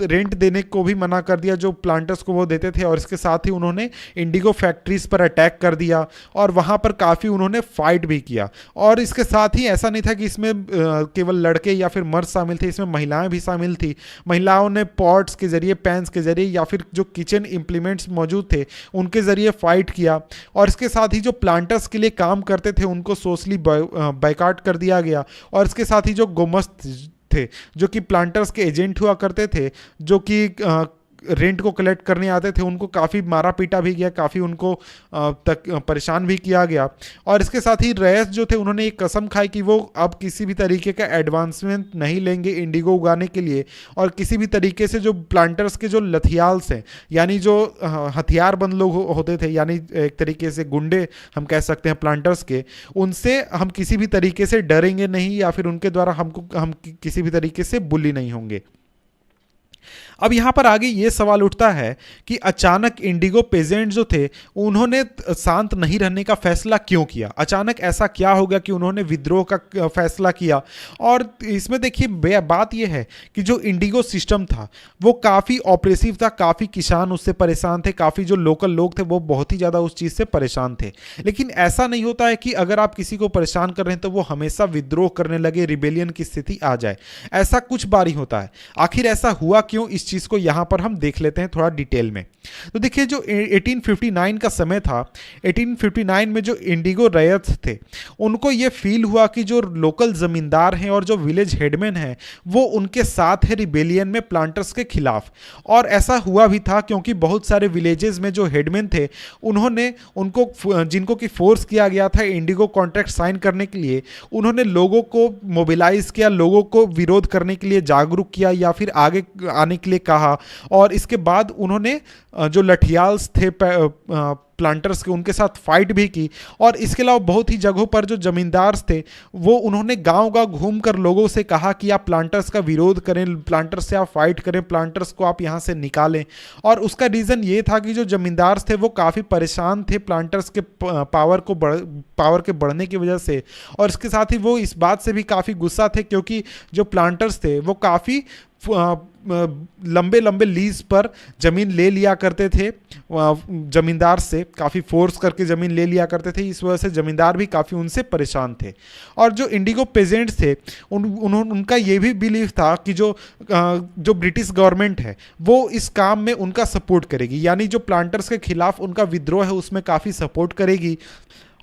रेंट देने को भी मना कर दिया जो प्लांटर्स को वो देते थे, और इसके साथ ही उन्होंने इंडिगो फैक्ट्रीज पर अटैक कर दिया और वहाँ पर काफ़ी उन्होंने फाइट भी किया। और इसके साथ ही ऐसा नहीं था कि इसमें केवल लड़के या फिर मर्द शामिल थे, इसमें महिलाएं भी शामिल थी। महिलाओं ने पॉट्स के जरिए, पैंस के जरिए या फिर जो किचन इंप्लीमेंट्स मौजूद थे उनके ज़रिए फाइट किया। और इसके साथ ही जो प्लांटर्स के लिए काम करते थे उनको सोशली बायकॉट कर दिया गया। और इसके साथ ही जो गोमस्त थे जो कि प्लांटर्स के एजेंट हुआ करते थे, जो कि रेंट को कलेक्ट करने आते थे, उनको काफ़ी मारा पीटा भी गया, काफ़ी उनको तक परेशान भी किया गया। और इसके साथ ही रैयत जो थे उन्होंने एक कसम खाई कि वो अब किसी भी तरीके का एडवांसमेंट नहीं लेंगे इंडिगो उगाने के लिए, और किसी भी तरीके से जो प्लांटर्स के जो लथियाल्स हैं, यानी जो हथियारबंद लोग होते थे, यानी एक तरीके से गुंडे हम कह सकते हैं प्लांटर्स के, उनसे हम किसी भी तरीके से डरेंगे नहीं या फिर उनके द्वारा हम किसी भी तरीके से बुली नहीं होंगे। अब यहाँ पर आगे ये सवाल उठता है कि अचानक इंडिगो पेजेंट जो थे उन्होंने शांत नहीं रहने का फैसला क्यों किया, अचानक ऐसा क्या हो गया कि उन्होंने विद्रोह का फैसला किया। और इसमें देखिए बात यह है कि जो इंडिगो सिस्टम था वो काफ़ी ऑपरेसिव था, काफ़ी किसान उससे परेशान थे, काफ़ी जो लोकल लोग थे वो बहुत ही ज़्यादा उस चीज़ से परेशान थे। लेकिन ऐसा नहीं होता है कि अगर आप किसी को परेशान कर रहे हैं तो वो हमेशा विद्रोह करने लगे, रिबेलियन की स्थिति आ जाए, ऐसा कुछ बार ही होता है। आखिर ऐसा हुआ क्यों, इस चीज को यहां पर हम देख लेते हैं थोड़ा डिटेल में। तो देखिए जो 1859 का समय था, 1859 में जो इंडिगो रैयत थे उनको ये फील हुआ कि जो लोकल जमींदार हैं और जो विलेज हेडमैन हैं वो उनके साथ है रिबेलियन में प्लांटर्स के खिलाफ। और ऐसा हुआ भी था क्योंकि बहुत सारे विलेजेस में जो हेडमैन थे उन्होंने उनको जिनको कि फोर्स किया गया था इंडिगो कॉन्ट्रैक्ट साइन करने के लिए, उन्होंने लोगों को मोबिलाइज किया, लोगों को विरोध करने के लिए जागरूक किया या फिर आगे आने के लिए कहा। और इसके बाद उन्होंने जो लठियाल्स थे प्लांटर्स के उनके साथ फाइट भी की। और इसके अलावा बहुत ही जगहों पर जो जमींदार थे वो उन्होंने गांव-गांव घूमकर लोगों से कहा कि आप प्लांटर्स का विरोध करें, प्लांटर्स से आप फाइट करें, प्लांटर्स को आप यहां से निकालें। और उसका रीज़न ये था कि जो जमींदार थे वो काफ़ी परेशान थे प्लांटर्स के पावर के बढ़ने की वजह से। और इसके साथ ही वो इस बात से भी काफ़ी गुस्सा थे क्योंकि जो प्लांटर्स थे वो काफ़ी लंबे लंबे लीज पर ज़मीन ले लिया करते थे ज़मींदार से, काफ़ी फोर्स करके ज़मीन ले लिया करते थे। इस वजह से ज़मींदार भी काफ़ी उनसे परेशान थे। और जो इंडिगो पेजेंट्स थे उनका ये भी बिलीव था कि जो ब्रिटिश गवर्नमेंट है वो इस काम में उनका सपोर्ट करेगी, यानी जो प्लांटर्स के खिलाफ उनका विद्रोह है उसमें काफ़ी सपोर्ट करेगी।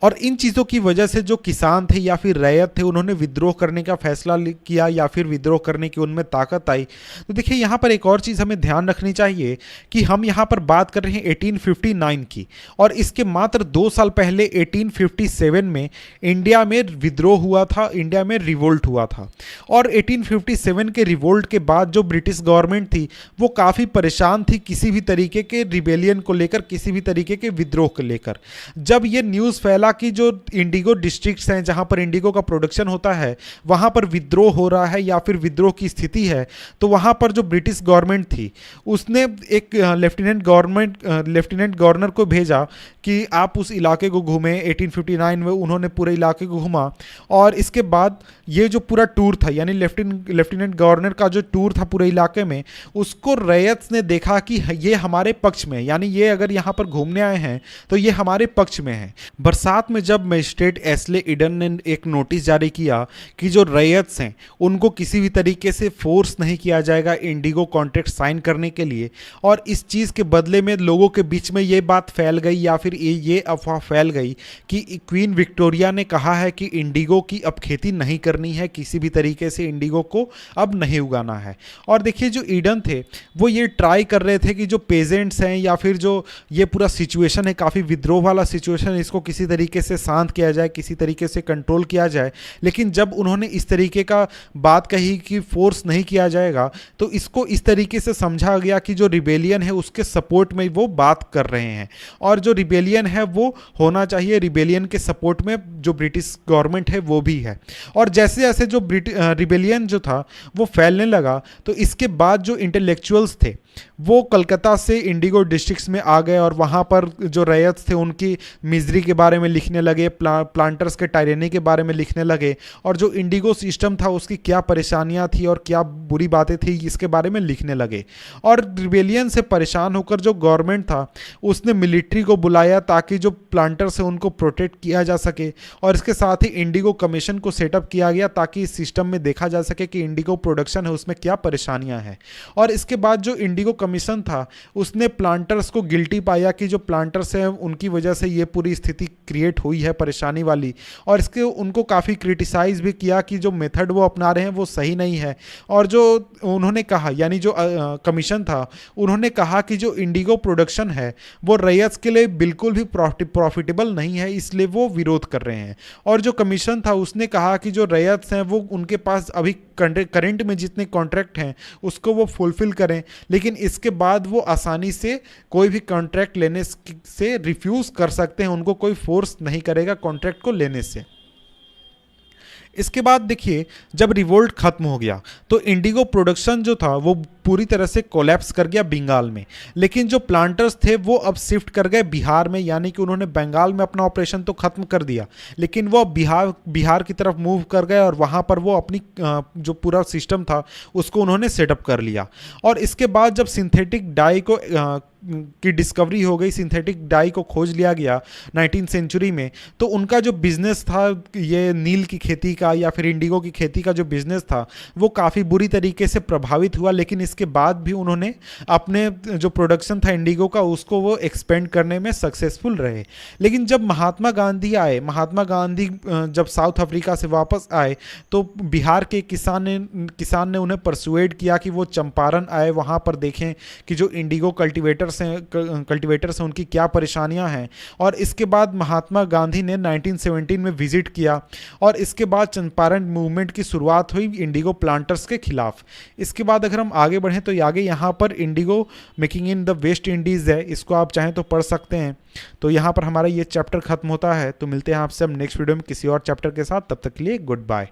और इन चीज़ों की वजह से जो किसान थे या फिर रैयत थे उन्होंने विद्रोह करने का फैसला किया या फिर विद्रोह करने की उनमें ताकत आई। तो देखिए यहाँ पर एक और चीज़ हमें ध्यान रखनी चाहिए कि हम यहाँ पर बात कर रहे हैं 1859 की, और इसके मात्र 2 साल पहले 1857 में इंडिया में विद्रोह हुआ था, इंडिया में रिवोल्ट हुआ था। और 1857 के रिवोल्ट के बाद जो ब्रिटिश गवर्नमेंट थी वो काफ़ी परेशान थी किसी भी तरीके के रिबेलियन को लेकर, किसी भी तरीके के विद्रोह को लेकर। जब ये न्यूज़ फैला कि जो इंडिगो डिस्ट्रिक्ट्स हैं जहां पर इंडिगो का प्रोडक्शन होता है वहां पर विद्रोह हो रहा है या फिर विद्रोह की स्थिति है, तो वहां पर जो ब्रिटिश गवर्नमेंट थी उसने एक लेफ्टिनेंट गवर्नर को भेजा कि आप उस इलाके को घूमें। 1859 में उन्होंने पूरे इलाके को घूमा, और इसके बाद ये जो पूरा टूर था, यानी लेफ्टिनेंट गवर्नर का जो टूर था पूरे इलाके में, उसको रैयत ने देखा कि ये हमारे पक्ष में, यानी ये अगर यहाँ पर घूमने आए हैं तो ये हमारे पक्ष में है। बरसात में जब मजिस्ट्रेट एस्ले ईडन ने एक नोटिस जारी किया कि जो रैयत्स हैं उनको किसी भी तरीके से फोर्स नहीं किया जाएगा इंडिगो कॉन्ट्रैक्ट साइन करने के लिए, और इस चीज़ के बदले में लोगों के बीच में ये बात फैल गई या फिर ये अफवाह फैल गई कि क्वीन विक्टोरिया ने कहा है कि इंडिगो की अब खेती नहीं करनी है, किसी भी तरीके से इंडिगो को अब नहीं उगाना है। और देखिए जो ईडन थे वो ये ट्राई कर रहे थे कि जो पेजेंट्स हैं या फिर जो ये पूरा सिचुएशन है, काफ़ी विद्रोह वाला सिचुएशन, इसको किसी तरीके से शांत किया जाए, किसी तरीके से कंट्रोल किया जाए। लेकिन जब उन्होंने इस तरीके का बात कही कि फोर्स नहीं किया जाएगा, तो इसको इस तरीके से समझा गया कि जो रिबेलियन है उसके सपोर्ट में वो बात कर रहे हैं, और जो रिबेलियन है वो होना चाहिए, रिबेलियन के सपोर्ट में जो ब्रिटिश गवर्नमेंट है वो भी है। और जैसे जैसे जो रिबेलियन जो था वो फैलने लगा, तो इसके बाद जो इंटेलेक्चुअल्स थे वो कलकत्ता से इंडिगो डिस्ट्रिक्ट्स में आ गए, और वहाँ पर जो रैयत थे उनकी मिजरी के बारे में लिखने लगे, प्लांटर्स के टायरेनी के बारे में लिखने लगे, और जो इंडिगो सिस्टम था उसकी क्या परेशानियाँ थी और क्या बुरी बातें थी इसके बारे में लिखने लगे। और रिबेलियन से परेशान होकर जो गवर्नमेंट था उसने मिलिट्री को बुलाया ताकि जो प्लांटर्स हैं उनको प्रोटेक्ट किया जा सके, और इसके साथ ही इंडिगो कमीशन को सेटअप किया गया ताकि इस सिस्टम में देखा जा सके कि इंडिगो प्रोडक्शन है उसमें क्या परेशानियाँ हैं। और इसके बाद जो इंडिगो कमीशन था उसने प्लांटर्स को गिल्टी पाया कि जो प्लांटर्स हैं उनकी वजह से ये पूरी स्थिति क्रिएट हुई है परेशानी वाली, और इसके उनको काफ़ी क्रिटिसाइज भी किया कि जो मेथड वो अपना रहे हैं वो सही नहीं है। और जो उन्होंने कहा, यानी जो कमीशन था उन्होंने कहा कि जो इंडिगो प्रोडक्शन है वो रैयत के लिए बिल्कुल भी प्रॉफिटेबल नहीं है, इसलिए वो विरोध कर रहे हैं। और जो कमीशन था उसने कहा कि जो रैयत हैं वो उनके पास अभी करंट में जितने कॉन्ट्रैक्ट हैं उसको वो फुलफिल करें, लेकिन इसके बाद वो आसानी से कोई भी कॉन्ट्रैक्ट लेने से रिफ्यूज़ कर सकते हैं, उनको कोई फोर्स नहीं करेगा कॉन्ट्रैक्ट को लेने से। इसके बाद देखिए जब रिवोल्ट खत्म हो गया तो इंडिगो प्रोडक्शन जो था वो पूरी तरह से कोलैप्स कर गया बंगाल में, लेकिन जो प्लांटर्स थे वो अब शिफ्ट कर गए बिहार में, यानी कि उन्होंने बंगाल में अपना ऑपरेशन तो खत्म कर दिया लेकिन वो बिहार की तरफ मूव कर गए, और वहाँ पर वो अपनी जो पूरा सिस्टम था उसको उन्होंने सेटअप कर लिया। और इसके बाद जब सिंथेटिक डाई की डिस्कवरी हो गई, सिंथेटिक डाई को खोज लिया गया 19वीं सेंचुरी में, तो उनका जो बिजनेस था ये नील की खेती का या फिर इंडिगो की खेती का जो बिजनेस था वो काफ़ी बुरी तरीके से प्रभावित हुआ। लेकिन इसके बाद भी उन्होंने अपने जो प्रोडक्शन था इंडिगो का उसको वो एक्सपेंड करने में सक्सेसफुल रहे। लेकिन जब महात्मा गांधी जब साउथ अफ्रीका से वापस आए तो बिहार के किसान ने उन्हें परसुएड किया कि वो चंपारण आए, वहाँ पर देखें कि जो इंडिगो कल्टिवेटर्स हैं उनकी क्या परेशानियां हैं। और इसके बाद महात्मा गांधी ने 1917 में विजिट किया, और इसके बाद चंपारण मूवमेंट की शुरुआत हुई इंडिगो प्लांटर्स के खिलाफ। इसके बाद अगर हम आगे बढ़ें तो आगे यहाँ पर Indigo making in the West Indies है, इसको आप चाहें तो पढ़ सकते हैं। तो यहाँ पर हमारा ये चैप्टर खत्म होता है, तो मिलते हैं आपसे हम नेक्स्ट वीडियो में किसी और चैप्टर के साथ, तब तक के लिए गुड बाय।